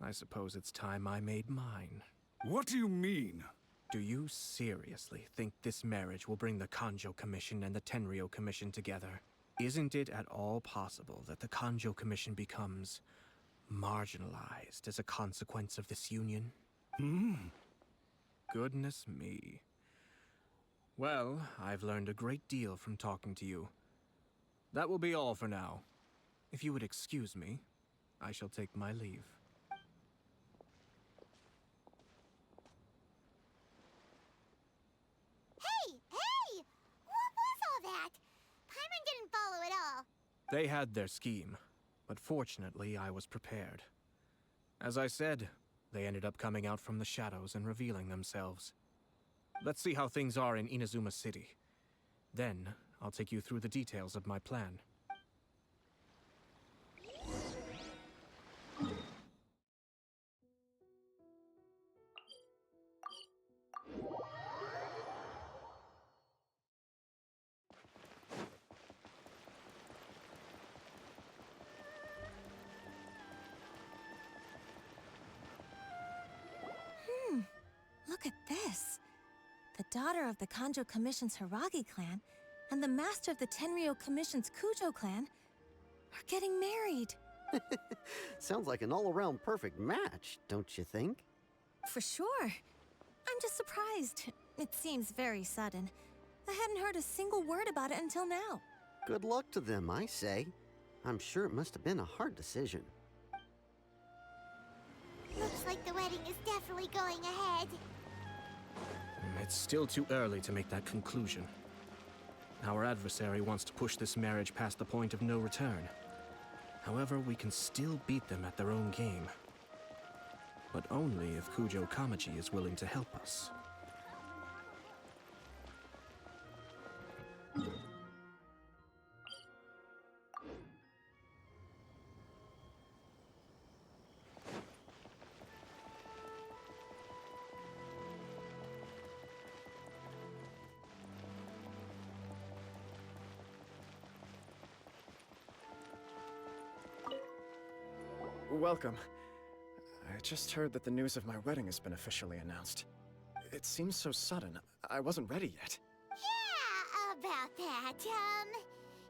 I suppose it's time I made mine. What do you mean? Do you seriously think this marriage will bring the Kanjo Commission and the Tenryou Commission together? Isn't it at all possible that the Kanjo Commission becomes marginalized as a consequence of this union? Goodness me. Well, I've learned a great deal from talking to you. That will be all for now. If you would excuse me, I shall take my leave. Hey! What was all that? Paimon didn't follow at all. They had their scheme, but fortunately I was prepared. As I said, they ended up coming out from the shadows and revealing themselves. Let's see how things are in Inazuma City. Then, I'll take you through the details of my plan. Look at this. The daughter of the Kanjo Commission's Hiragi clan and the master of the Tenryou Commission's Kujo clan are getting married. Sounds like an all-around perfect match, don't you think? For sure. I'm just surprised. It seems very sudden. I hadn't heard a single word about it until now. Good luck to them, I say. I'm sure it must have been a hard decision. Looks like the wedding is definitely going ahead. It's still too early to make that conclusion. Our adversary wants to push this marriage past the point of no return. However, we can still beat them at their own game. But only if Kujo Kamaji is willing to help us. Welcome. I just heard that the news of my wedding has been officially announced. It seems so sudden. I wasn't ready yet. Yeah, that.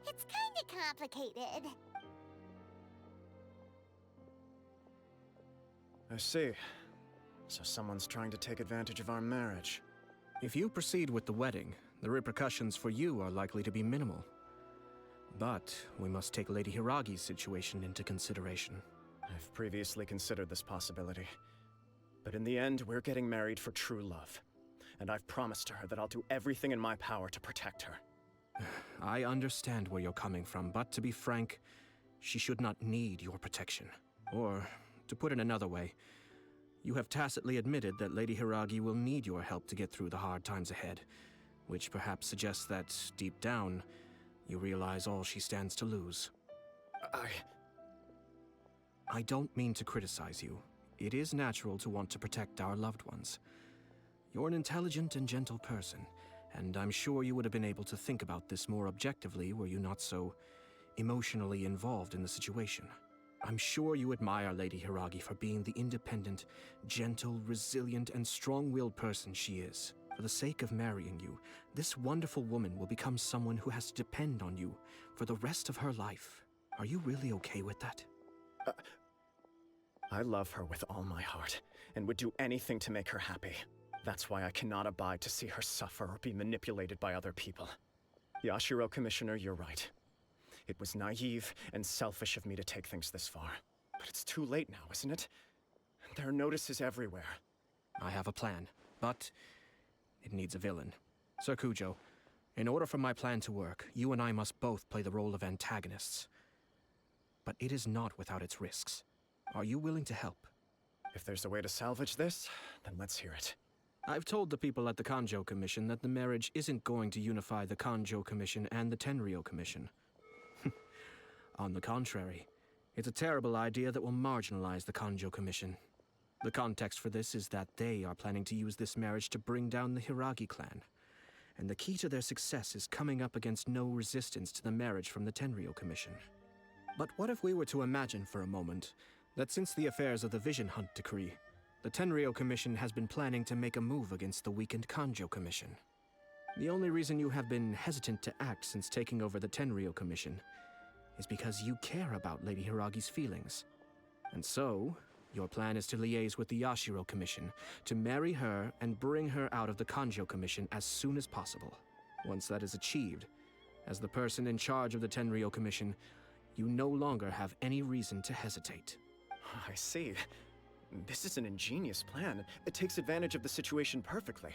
It's kinda complicated. I see. So someone's trying to take advantage of our marriage. If you proceed with the wedding, the repercussions for you are likely to be minimal. But we must take Lady Hiragi's situation into consideration. I've previously considered this possibility. But in the end, we're getting married for true love. And I've promised her that I'll do everything in my power to protect her. I understand where you're coming from, but to be frank, she should not need your protection. Or, to put it another way, you have tacitly admitted that Lady Hiragi will need your help to get through the hard times ahead, which perhaps suggests that, deep down, you realize all she stands to lose. I don't mean to criticize you. It is natural to want to protect our loved ones. You're an intelligent and gentle person, and I'm sure you would have been able to think about this more objectively were you not so emotionally involved in the situation. I'm sure you admire Lady Hiragi for being the independent, gentle, resilient, and strong-willed person she is. For the sake of marrying you, this wonderful woman will become someone who has to depend on you for the rest of her life. Are you really okay with that? I love her with all my heart, and would do anything to make her happy. That's why I cannot abide to see her suffer or be manipulated by other people. Yashiro, Commissioner, you're right. It was naive and selfish of me to take things this far. But it's too late now, isn't it? There are notices everywhere. I have a plan, but it needs a villain. Sir Kujo, in order for my plan to work, you and I must both play the role of antagonists. But it is not without its risks. Are you willing to help? If there's a way to salvage this, then let's hear it. I've told the people at the Kanjo Commission that the marriage isn't going to unify the Kanjo Commission and the Tenryou Commission. On the contrary, it's a terrible idea that will marginalize the Kanjo Commission. The context for this is that they are planning to use this marriage to bring down the Hiragi clan. And the key to their success is coming up against no resistance to the marriage from the Tenryou Commission. But what if we were to imagine for a moment that since the affairs of the Vision Hunt Decree, the Tenryou Commission has been planning to make a move against the weakened Kanjo Commission? The only reason you have been hesitant to act since taking over the Tenryou Commission is because you care about Lady Hiragi's feelings. And so, your plan is to liaise with the Yashiro Commission, to marry her and bring her out of the Kanjo Commission as soon as possible. Once that is achieved, as the person in charge of the Tenryou Commission, you no longer have any reason to hesitate. I see. This is an ingenious plan. It takes advantage of the situation perfectly.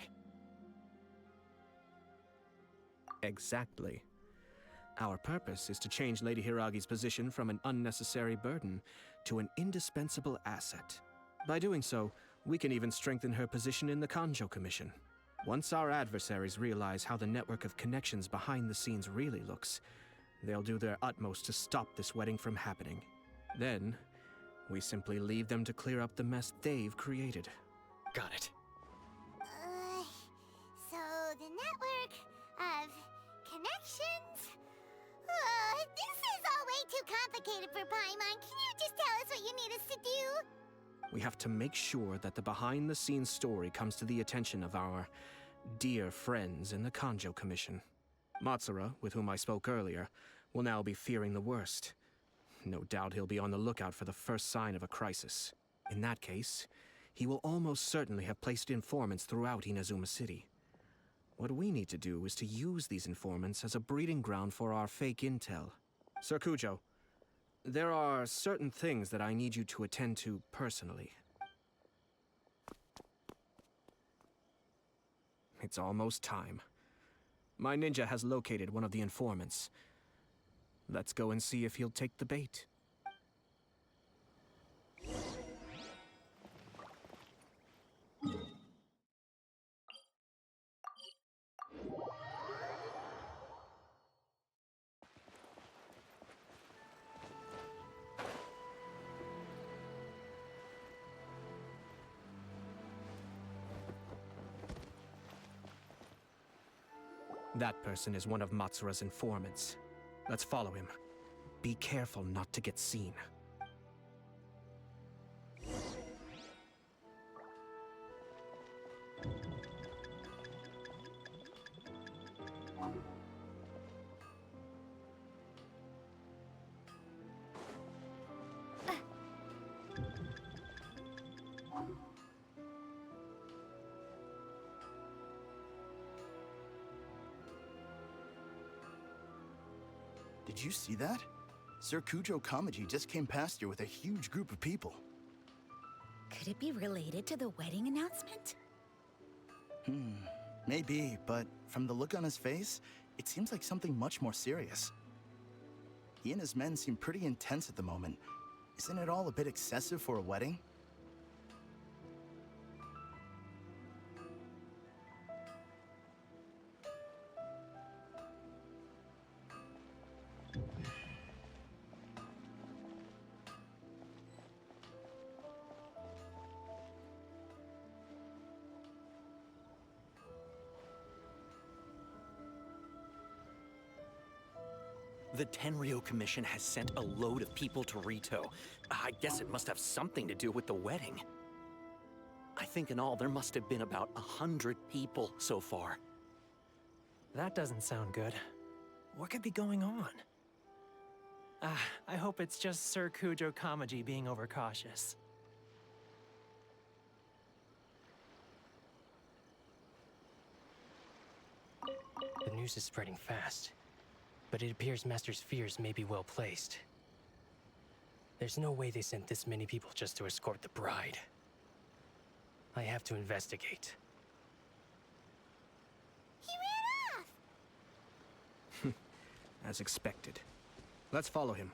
Exactly. Our purpose is to change Lady Hiragi's position from an unnecessary burden to an indispensable asset. By doing so, we can even strengthen her position in the Kanjo Commission. Once our adversaries realize how the network of connections behind the scenes really looks, they'll do their utmost to stop this wedding from happening. Then, we simply leave them to clear up the mess they've created. Got it. So the network of connections? This is all way too complicated for Paimon. Can you just tell us what you need us to do? We have to make sure that the behind-the-scenes story comes to the attention of our dear friends in the Kanjo Commission. Matsura, with whom I spoke earlier, will now be fearing the worst. No doubt he'll be on the lookout for the first sign of a crisis. In that case, he will almost certainly have placed informants throughout Inazuma City. What we need to do is to use these informants as a breeding ground for our fake intel. Sir Kujo, there are certain things that I need you to attend to personally. It's almost time. My ninja has located one of the informants. Let's go and see if he'll take the bait. That person is one of Matsura's informants. Let's follow him. Be careful not to get seen. Did you see that? Sir Kujo Kamaji just came past here with a huge group of people. Could it be related to the wedding announcement? Maybe, but from the look on his face, it seems like something much more serious. He and his men seem pretty intense at the moment. Isn't it all a bit excessive for a wedding? The Tenryou Commission has sent a load of people to Rito. I guess it must have something to do with the wedding. I think in all there must have been about 100 people so far. That doesn't sound good. What could be going on? I hope it's just Sir Kujo Kamaji being overcautious. The news is spreading fast, but it appears Master's fears may be well placed. There's no way they sent this many people just to escort the bride. I have to investigate. He ran off! As expected. Let's follow him.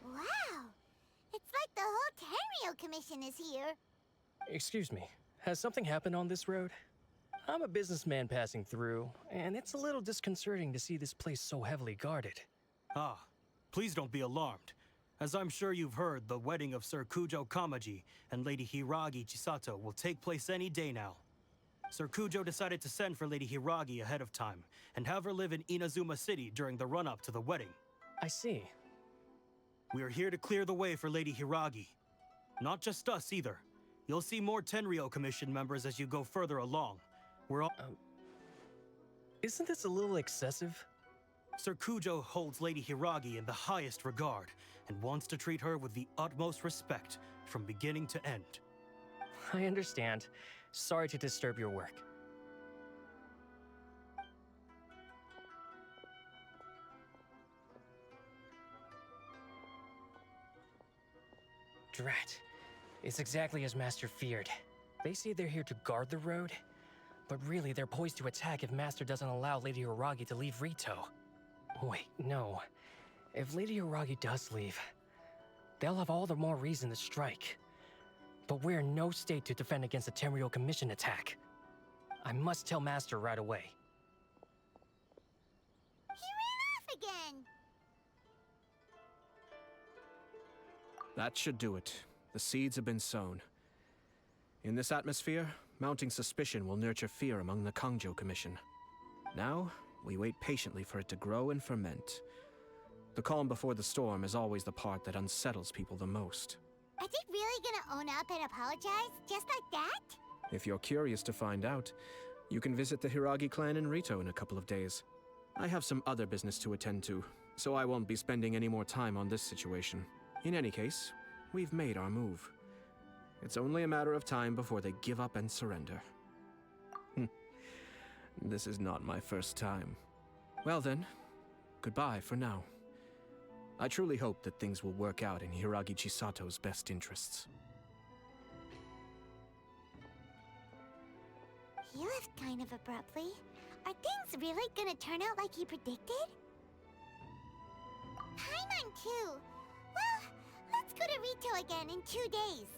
Wow! It's like the whole Tenryou Commission is here. Excuse me, has something happened on this road? I'm a businessman passing through, and it's a little disconcerting to see this place so heavily guarded. Ah, please don't be alarmed. As I'm sure you've heard, the wedding of Sir Kujo Kamaji and Lady Hiragi Chisato will take place any day now. Sir Kujo decided to send for Lady Hiragi ahead of time and have her live in Inazuma City during the run-up to the wedding. I see. We are here to clear the way for Lady Hiragi. Not just us either. You'll see more Tenryou Commission members as you go further along. We're all... Isn't this a little excessive? Sir Kujo holds Lady Hiragi in the highest regard and wants to treat her with the utmost respect from beginning to end. I understand. Sorry to disturb your work. Drat. It's exactly as Master feared. They say they're here to guard the road, but really they're poised to attack if Master doesn't allow Lady Hiragi to leave Rito. Wait, no. If Lady Hiragi does leave, they'll have all the more reason to strike. But we're in no state to defend against a Tenryou Commission attack. I must tell Master right away. He ran off again! That should do it. The seeds have been sown. In this atmosphere, mounting suspicion will nurture fear among the Kangjo Commission. Now, we wait patiently for it to grow and ferment. The calm before the storm is always the part that unsettles people the most. Are they really gonna own up and apologize, just like that? If you're curious to find out, you can visit the Hiragi clan in Rito in a couple of days. I have some other business to attend to, so I won't be spending any more time on this situation. In any case, we've made our move. It's only a matter of time before they give up and surrender. This is not my first time. Well then, goodbye for now. I truly hope that things will work out in Hiragi Chisato's best interests. He left kind of abruptly. Are things really gonna turn out like he predicted? Paimon too. Well, let's go to Rito again in 2 days.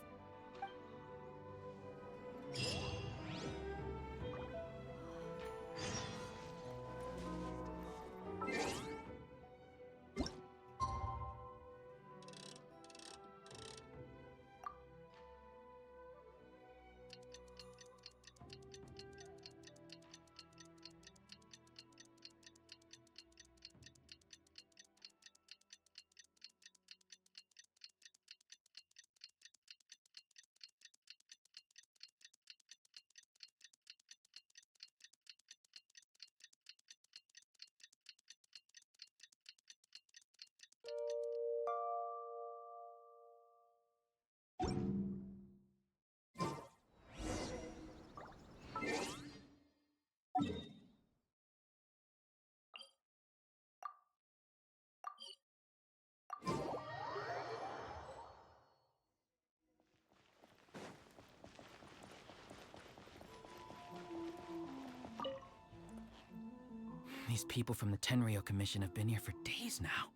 These people from the Tenryou Commission have been here for days now.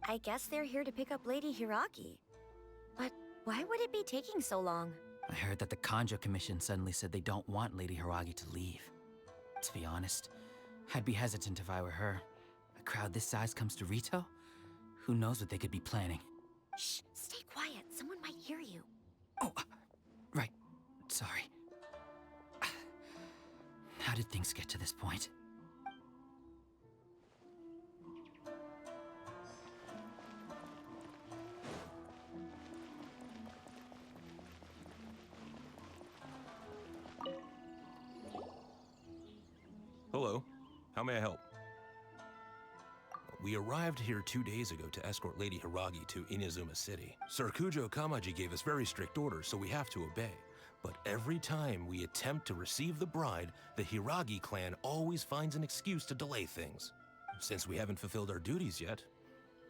I guess they're here to pick up Lady Hiragi. But why would it be taking so long? I heard that the Kanjo Commission suddenly said they don't want Lady Hiragi to leave. To be honest, I'd be hesitant if I were her. A crowd this size comes to Rito? Who knows what they could be planning? Shh, stay quiet. Someone might hear you. Oh, right. Sorry. How did things get to this point? Hello. How may I help? We arrived here 2 days ago to escort Lady Hiragi to Inazuma City. Sir Kujo Kamaji gave us very strict orders, so we have to obey. But every time we attempt to receive the bride, the Hiragi clan always finds an excuse to delay things. Since we haven't fulfilled our duties yet,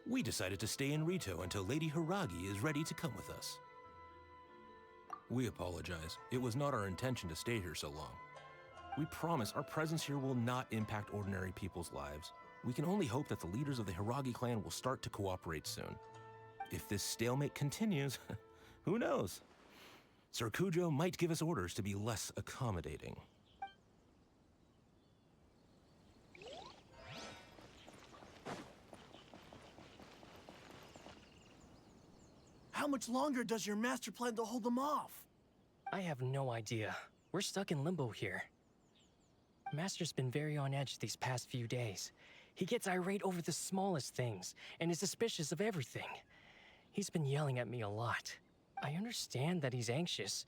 we decided to stay in Rito until Lady Hiragi is ready to come with us. We apologize. It was not our intention to stay here so long. We promise our presence here will not impact ordinary people's lives. We can only hope that the leaders of the Hiragi clan will start to cooperate soon. If this stalemate continues, who knows? Sir Kujo might give us orders to be less accommodating. How much longer does your master plan to hold them off? I have no idea. We're stuck in limbo here. Master's been very on edge these past few days. He gets irate over the smallest things, and is suspicious of everything. He's been yelling at me a lot. I understand that he's anxious,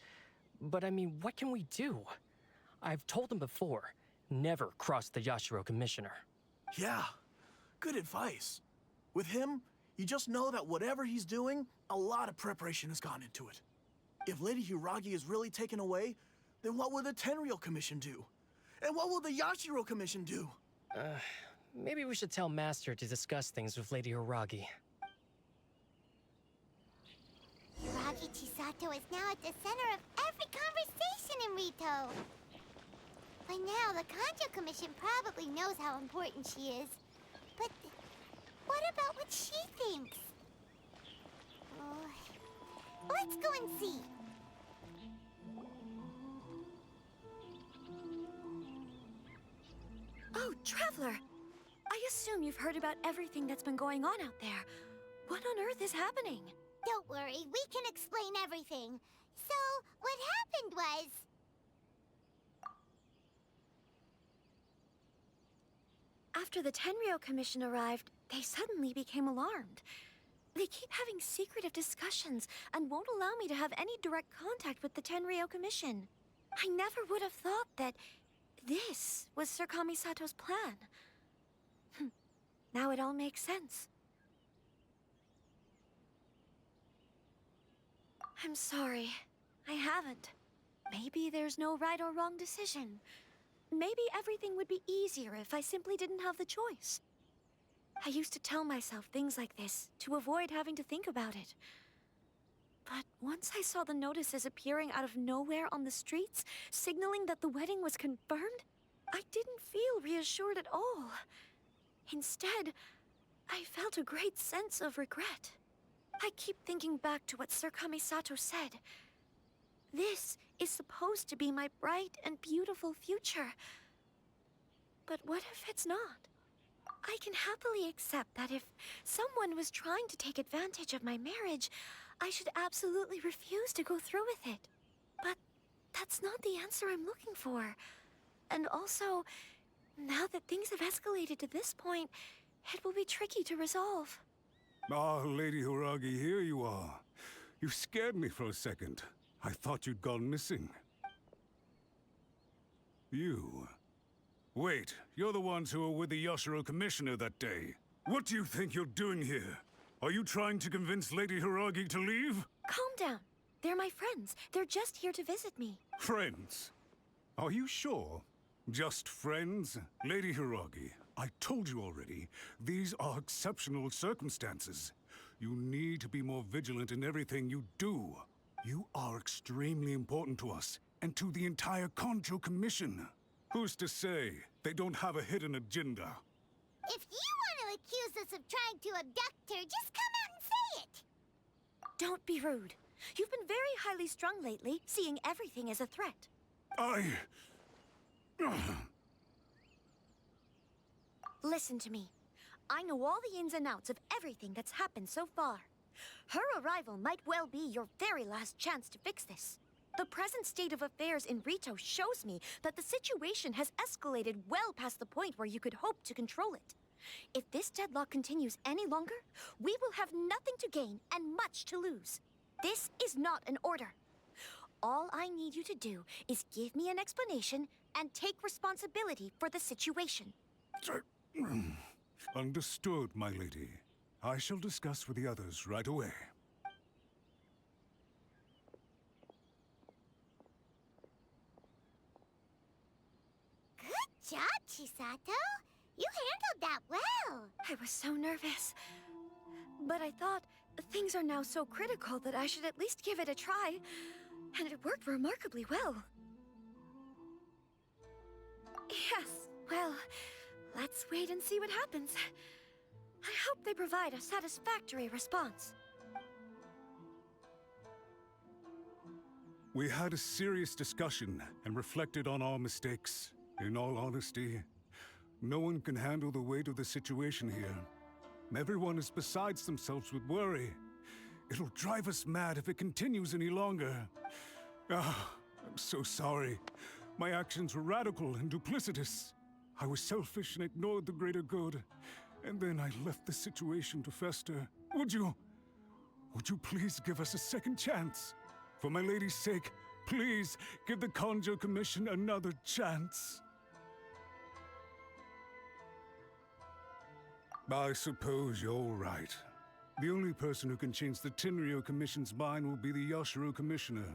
but I mean, what can we do? I've told him before, never cross the Yashiro Commissioner. Yeah, good advice. With him, you just know that whatever he's doing, a lot of preparation has gone into it. If Lady Hiragi is really taken away, then what will the Tenryou Commission do? And what will the Yashiro Commission do? Maybe we should tell Master to discuss things with Lady Hiragi. Hiragi Chisato is now at the center of every conversation in Rito. By now, the Kanjo Commission probably knows how important she is. But what about what she thinks? Let's go and see. Oh, Traveler! I assume you've heard about everything that's been going on out there. What on earth is happening? Don't worry, we can explain everything. So, what happened was... After the Tenryou Commission arrived, they suddenly became alarmed. They keep having secretive discussions and won't allow me to have any direct contact with the Tenryou Commission. I never would have thought that this was Sir Kamisato's plan. Now it all makes sense. I'm sorry. I haven't. Maybe there's no right or wrong decision. Maybe everything would be easier if I simply didn't have the choice. I used to tell myself things like this to avoid having to think about it. But once I saw the notices appearing out of nowhere on the streets, signaling that the wedding was confirmed, I didn't feel reassured at all. Instead, I felt a great sense of regret. I keep thinking back to what Sir Kamisato said. This is supposed to be my bright and beautiful future. But what if it's not? I can happily accept that if someone was trying to take advantage of my marriage, I should absolutely refuse to go through with it. But that's not the answer I'm looking for. And also, now that things have escalated to this point, it will be tricky to resolve. Ah, Lady Hiragi, here you are. You scared me for a second. I thought you'd gone missing. You? Wait, you're the ones who were with the Yashiro Commissioner that day. What do you think you're doing here? Are you trying to convince Lady Hiragi to leave? Calm down. They're my friends. They're just here to visit me. Friends? Are you sure? Just friends? Lady Hiragi, I told you already, these are exceptional circumstances. You need to be more vigilant in everything you do. You are extremely important to us, and to the entire Kanjo Commission. Who's to say they don't have a hidden agenda? If you want to accuse us of trying to abduct her, just come out and say it! Don't be rude. You've been very highly strung lately, seeing everything as a threat. Listen to me. I know all the ins and outs of everything that's happened so far. Her arrival might well be your very last chance to fix this. The present state of affairs in Rito shows me that the situation has escalated well past the point where you could hope to control it. If this deadlock continues any longer, we will have nothing to gain and much to lose. This is not an order. All I need you to do is give me an explanation and take responsibility for the situation. Understood, my lady. I shall discuss with the others right away. Good job, Chisato. You handled that well. I was so nervous. But I thought things are now so critical that I should at least give it a try. And it worked remarkably well. Yes, well, let's wait and see what happens. I hope they provide a satisfactory response. We had a serious discussion and reflected on our mistakes. In all honesty, no one can handle the weight of the situation here. Everyone is besides themselves with worry. It'll drive us mad if it continues any longer. I'm so sorry. My actions were radical and duplicitous. I was selfish and ignored the greater good. And then I left the situation to fester. Would you please give us a second chance? For my lady's sake, please give the Kanjo Commission another chance. I suppose you're right. The only person who can change the Tenryou Commission's mind will be the Yashiro Commissioner.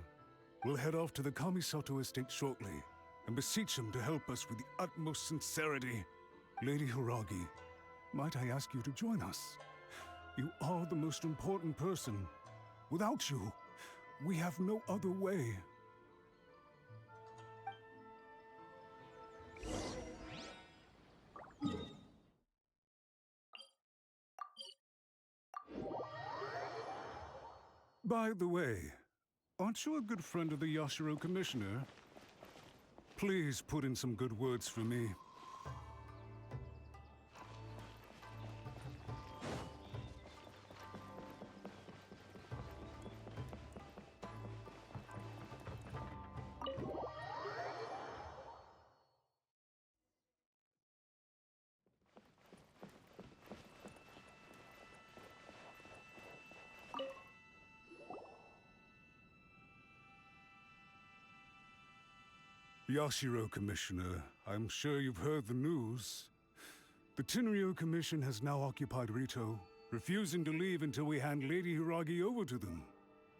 We'll head off to the Kamisato estate shortly and beseech him to help us with the utmost sincerity. Lady Hiragi, might I ask you to join us? You are the most important person. Without you, we have no other way. By the way, aren't you a good friend of the Yashiro Commissioner? Please put in some good words for me. Yashiro Commissioner, I'm sure you've heard the news. The Tenryou Commission has now occupied Rito, refusing to leave until we hand Lady Hiragi over to them.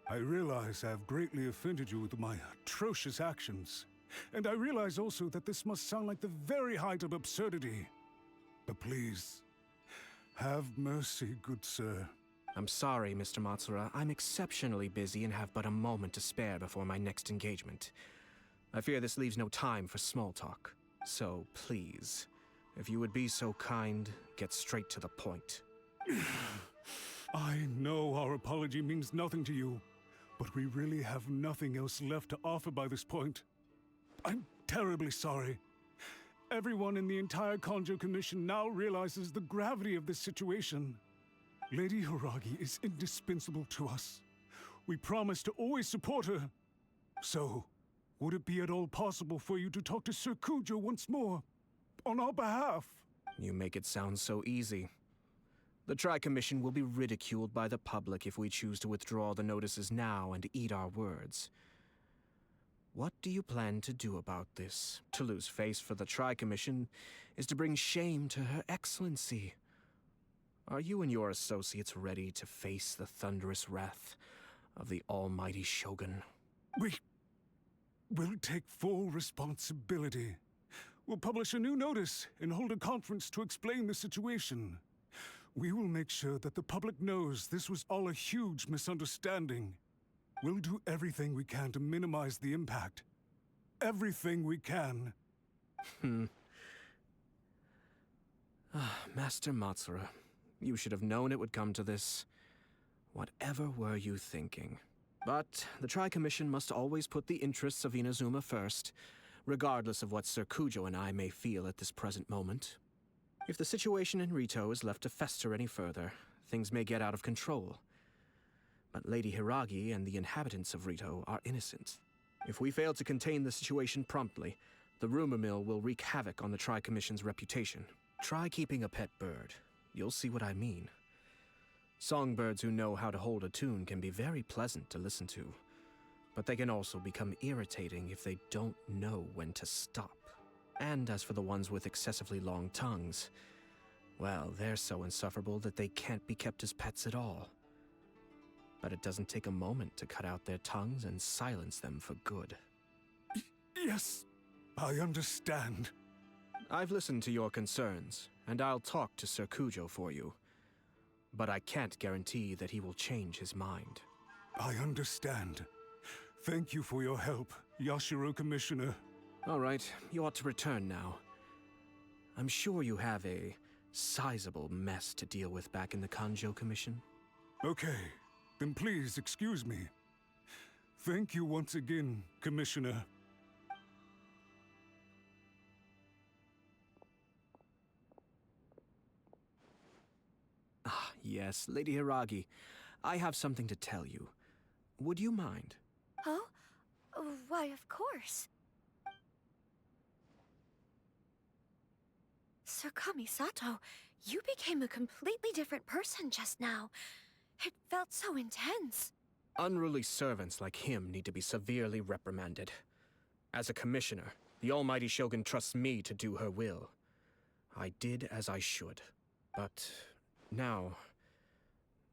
I realize I have greatly offended you with my atrocious actions, and I realize also that this must sound like the very height of absurdity. But please, have mercy, good sir. I'm sorry, Mr. Matsura. I'm exceptionally busy and have but a moment to spare before my next engagement. I fear this leaves no time for small talk. So please, if you would be so kind, get straight to the point. I know our apology means nothing to you, but we really have nothing else left to offer by this point. I'm terribly sorry. Everyone in the entire Kanjo Commission now realizes the gravity of this situation. Lady Hiragi is indispensable to us. We promise to always support her. So, would it be at all possible for you to talk to Sir Kujo once more, on our behalf? You make it sound so easy. The Tri-Commission will be ridiculed by the public if we choose to withdraw the notices now and eat our words. What do you plan to do about this? To lose face for the Tri-Commission is to bring shame to Her Excellency. Are you and your associates ready to face the thunderous wrath of the almighty Shogun? We'll take full responsibility. We'll publish a new notice and hold a conference to explain the situation. We will make sure that the public knows this was all a huge misunderstanding. We'll do everything we can to minimize the impact. Everything we can. Master Matsura, you should have known it would come to this. Whatever were you thinking? But the Tri-Commission must always put the interests of Inazuma first, regardless of what Sir Kujo and I may feel at this present moment. If the situation in Rito is left to fester any further, things may get out of control. But Lady Hiragi and the inhabitants of Rito are innocent. If we fail to contain the situation promptly, the rumor mill will wreak havoc on the Tri-Commission's reputation. Try keeping a pet bird. You'll see what I mean. Songbirds who know how to hold a tune can be very pleasant to listen to, but they can also become irritating if they don't know when to stop. And as for the ones with excessively long tongues, well, they're so insufferable that they can't be kept as pets at all. But it doesn't take a moment to cut out their tongues and silence them for good. Yes, I understand. I've listened to your concerns, and I'll talk to Sir Kujo for you. But I can't guarantee that he will change his mind. I understand. Thank you for your help, Yashiro Commissioner. All right, you ought to return now. I'm sure you have a sizable mess to deal with back in the Kanjo Commission. Okay, then please excuse me. Thank you once again, Commissioner. Ah, yes, Lady Hiragi. I have something to tell you. Would you mind? Oh? Why, of course. Sir Kamisato, you became a completely different person just now. It felt so intense. Unruly servants like him need to be severely reprimanded. As a commissioner, the Almighty Shogun trusts me to do her will. I did as I should. But now,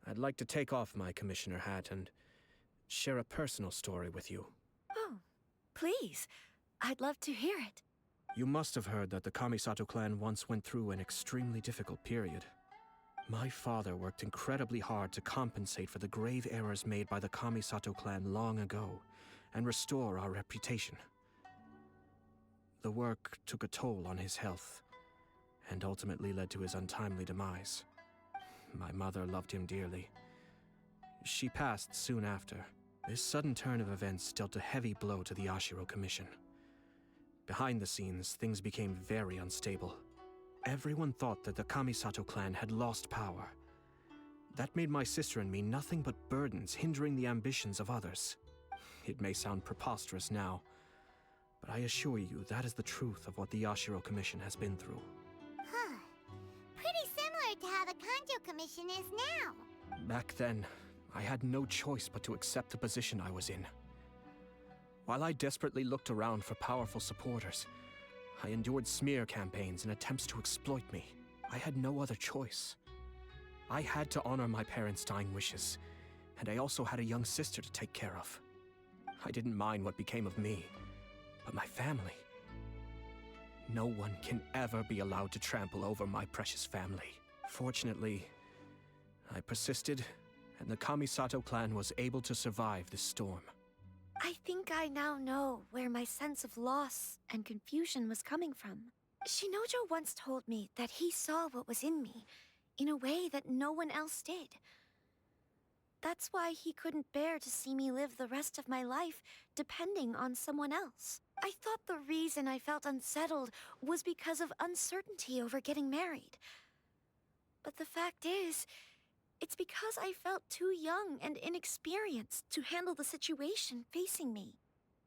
I'd like to take off my commissioner hat and share a personal story with you. Oh, please. I'd love to hear it. You must have heard that the Kamisato clan once went through an extremely difficult period. My father worked incredibly hard to compensate for the grave errors made by the Kamisato clan long ago, and restore our reputation. The work took a toll on his health, and ultimately led to his untimely demise. My mother loved him dearly. She passed soon after. This sudden turn of events dealt a heavy blow to the Yashiro Commission. Behind the scenes, things became very unstable. Everyone thought that the Kamisato clan had lost power. That made my sister and me nothing but burdens, hindering the ambitions of others. It may sound preposterous now, but I assure you that is the truth of what the Yashiro Commission has been through. Huh. Pretty similar to how the Kanjo Commission is now. Back then, I had no choice but to accept the position I was in. While I desperately looked around for powerful supporters, I endured smear campaigns and attempts to exploit me. I had no other choice. I had to honor my parents' dying wishes, and I also had a young sister to take care of. I didn't mind what became of me, but my family. No one can ever be allowed to trample over my precious family. Fortunately, I persisted, and the Kamisato clan was able to survive this storm. I think I now know where my sense of loss and confusion was coming from. Shinojo once told me that he saw what was in me in a way that no one else did. That's why he couldn't bear to see me live the rest of my life depending on someone else. I thought the reason I felt unsettled was because of uncertainty over getting married. But the fact is, it's because I felt too young and inexperienced to handle the situation facing me.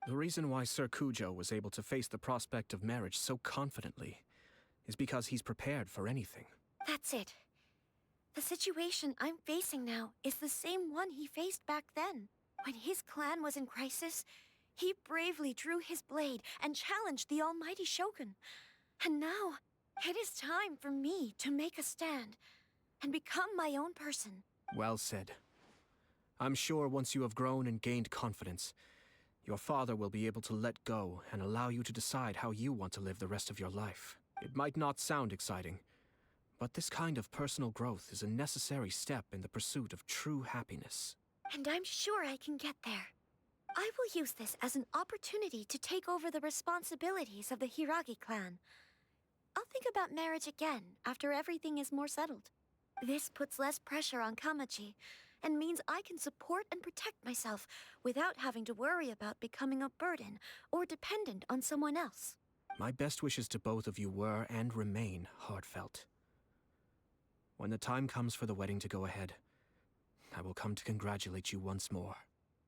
The reason why Sir Kujo was able to face the prospect of marriage so confidently is because he's prepared for anything. That's it. The situation I'm facing now is the same one he faced back then. When his clan was in crisis, he bravely drew his blade and challenged the Almighty Shogun. And now, it is time for me to make a stand and become my own person. Well said. I'm sure once you have grown and gained confidence, your father will be able to let go and allow you to decide how you want to live the rest of your life. It might not sound exciting, but this kind of personal growth is a necessary step in the pursuit of true happiness. And I'm sure I can get there. I will use this as an opportunity to take over the responsibilities of the Hiragi clan. I'll think about marriage again after everything is more settled. This puts less pressure on Kamaji, and means I can support and protect myself without having to worry about becoming a burden or dependent on someone else. My best wishes to both of you were and remain heartfelt. When the time comes for the wedding to go ahead, I will come to congratulate you once more.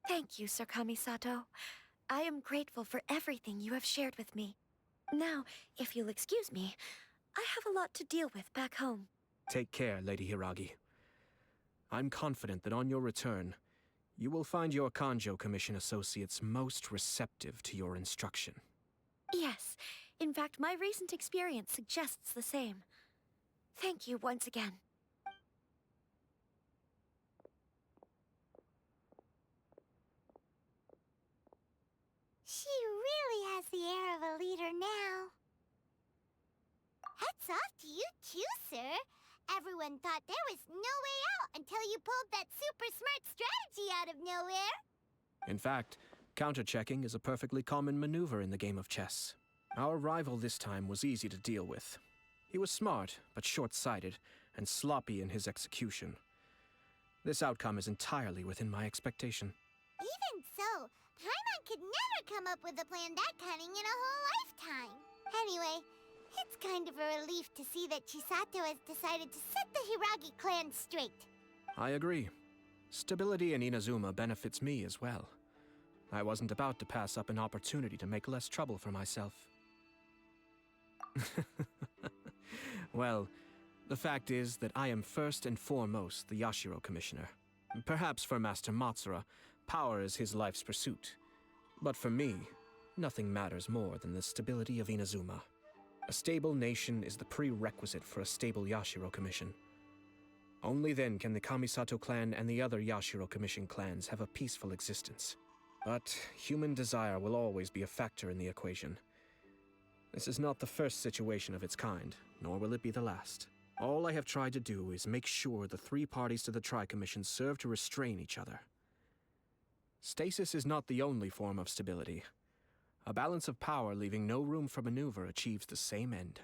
Thank you, Sir Kamisato. I am grateful for everything you have shared with me. Now, if you'll excuse me, I have a lot to deal with back home. Take care, Lady Hiragi. I'm confident that on your return, you will find your Kanjo Commission associates most receptive to your instruction. Yes, in fact, my recent experience suggests the same. Thank you once again. She really has the air of a leader now. Hats off to you too, sir. Everyone thought there was no way out until you pulled that super smart strategy out of nowhere. In fact, counter-checking is a perfectly common maneuver in the game of chess. Our rival this time was easy to deal with. He was smart, but short-sighted, and sloppy in his execution. This outcome is entirely within my expectation. Even so, Paimon could never come up with a plan that cunning in a whole lifetime. Anyway, it's kind of a relief to see that Chisato has decided to set the Hiragi clan straight. I agree. Stability in Inazuma benefits me as well. I wasn't about to pass up an opportunity to make less trouble for myself. Well, the fact is that I am first and foremost the Yashiro Commissioner. Perhaps for Master Matsura, power is his life's pursuit. But for me, nothing matters more than the stability of Inazuma. A stable nation is the prerequisite for a stable Yashiro Commission. Only then can the Kamisato clan and the other Yashiro Commission clans have a peaceful existence. But human desire will always be a factor in the equation. This is not the first situation of its kind, nor will it be the last. All I have tried to do is make sure the three parties to the Tri-Commission serve to restrain each other. Stasis is not the only form of stability. A balance of power leaving no room for maneuver achieves the same end.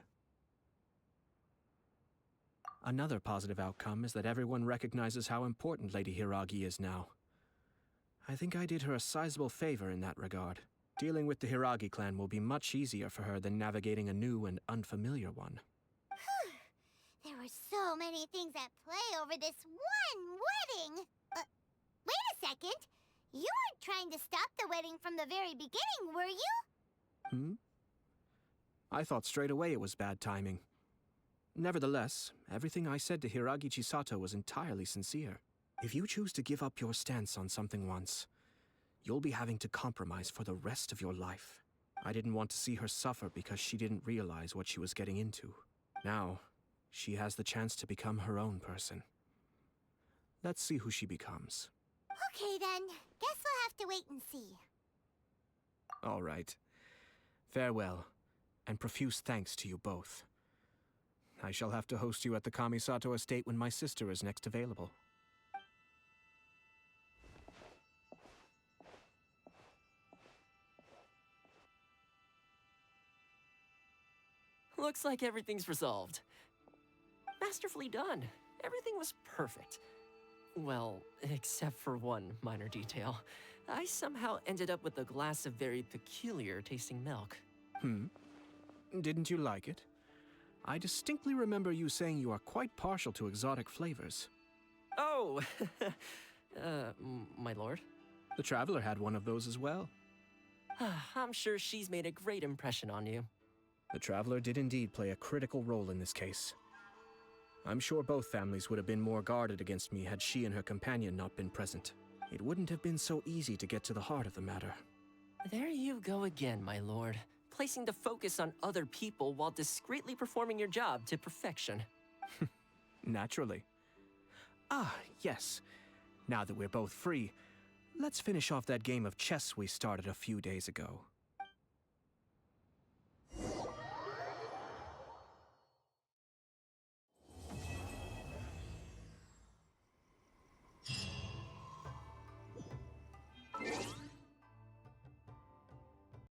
Another positive outcome is that everyone recognizes how important Lady Hiragi is now. I think I did her a sizable favor in that regard. Dealing with the Hiragi clan will be much easier for her than navigating a new and unfamiliar one. There were so many things at play over this one wedding. Wait a second. You weren't trying to stop the wedding from the very beginning, were you? I thought straight away it was bad timing. Nevertheless, everything I said to Hiragi Chisato was entirely sincere. If you choose to give up your stance on something once, you'll be having to compromise for the rest of your life. I didn't want to see her suffer because she didn't realize what she was getting into. Now, she has the chance to become her own person. Let's see who she becomes. Okay then, guess we'll have to wait and see. All right. Farewell, and profuse thanks to you both. I shall have to host you at the Kamisato estate when my sister is next available. Looks like everything's resolved. Masterfully done. Everything was perfect. Well, except for one minor detail. I somehow ended up with a glass of very peculiar tasting milk. Didn't you like it? I distinctly remember you saying you are quite partial to exotic flavors. Oh, my lord. The Traveler had one of those as well. I'm sure she's made a great impression on you. The Traveler did indeed play a critical role in this case. I'm sure both families would have been more guarded against me had she and her companion not been present. It wouldn't have been so easy to get to the heart of the matter. There you go again, my lord. Placing the focus on other people while discreetly performing your job to perfection. Naturally. Ah, yes. Now that we're both free, let's finish off that game of chess we started a few days ago.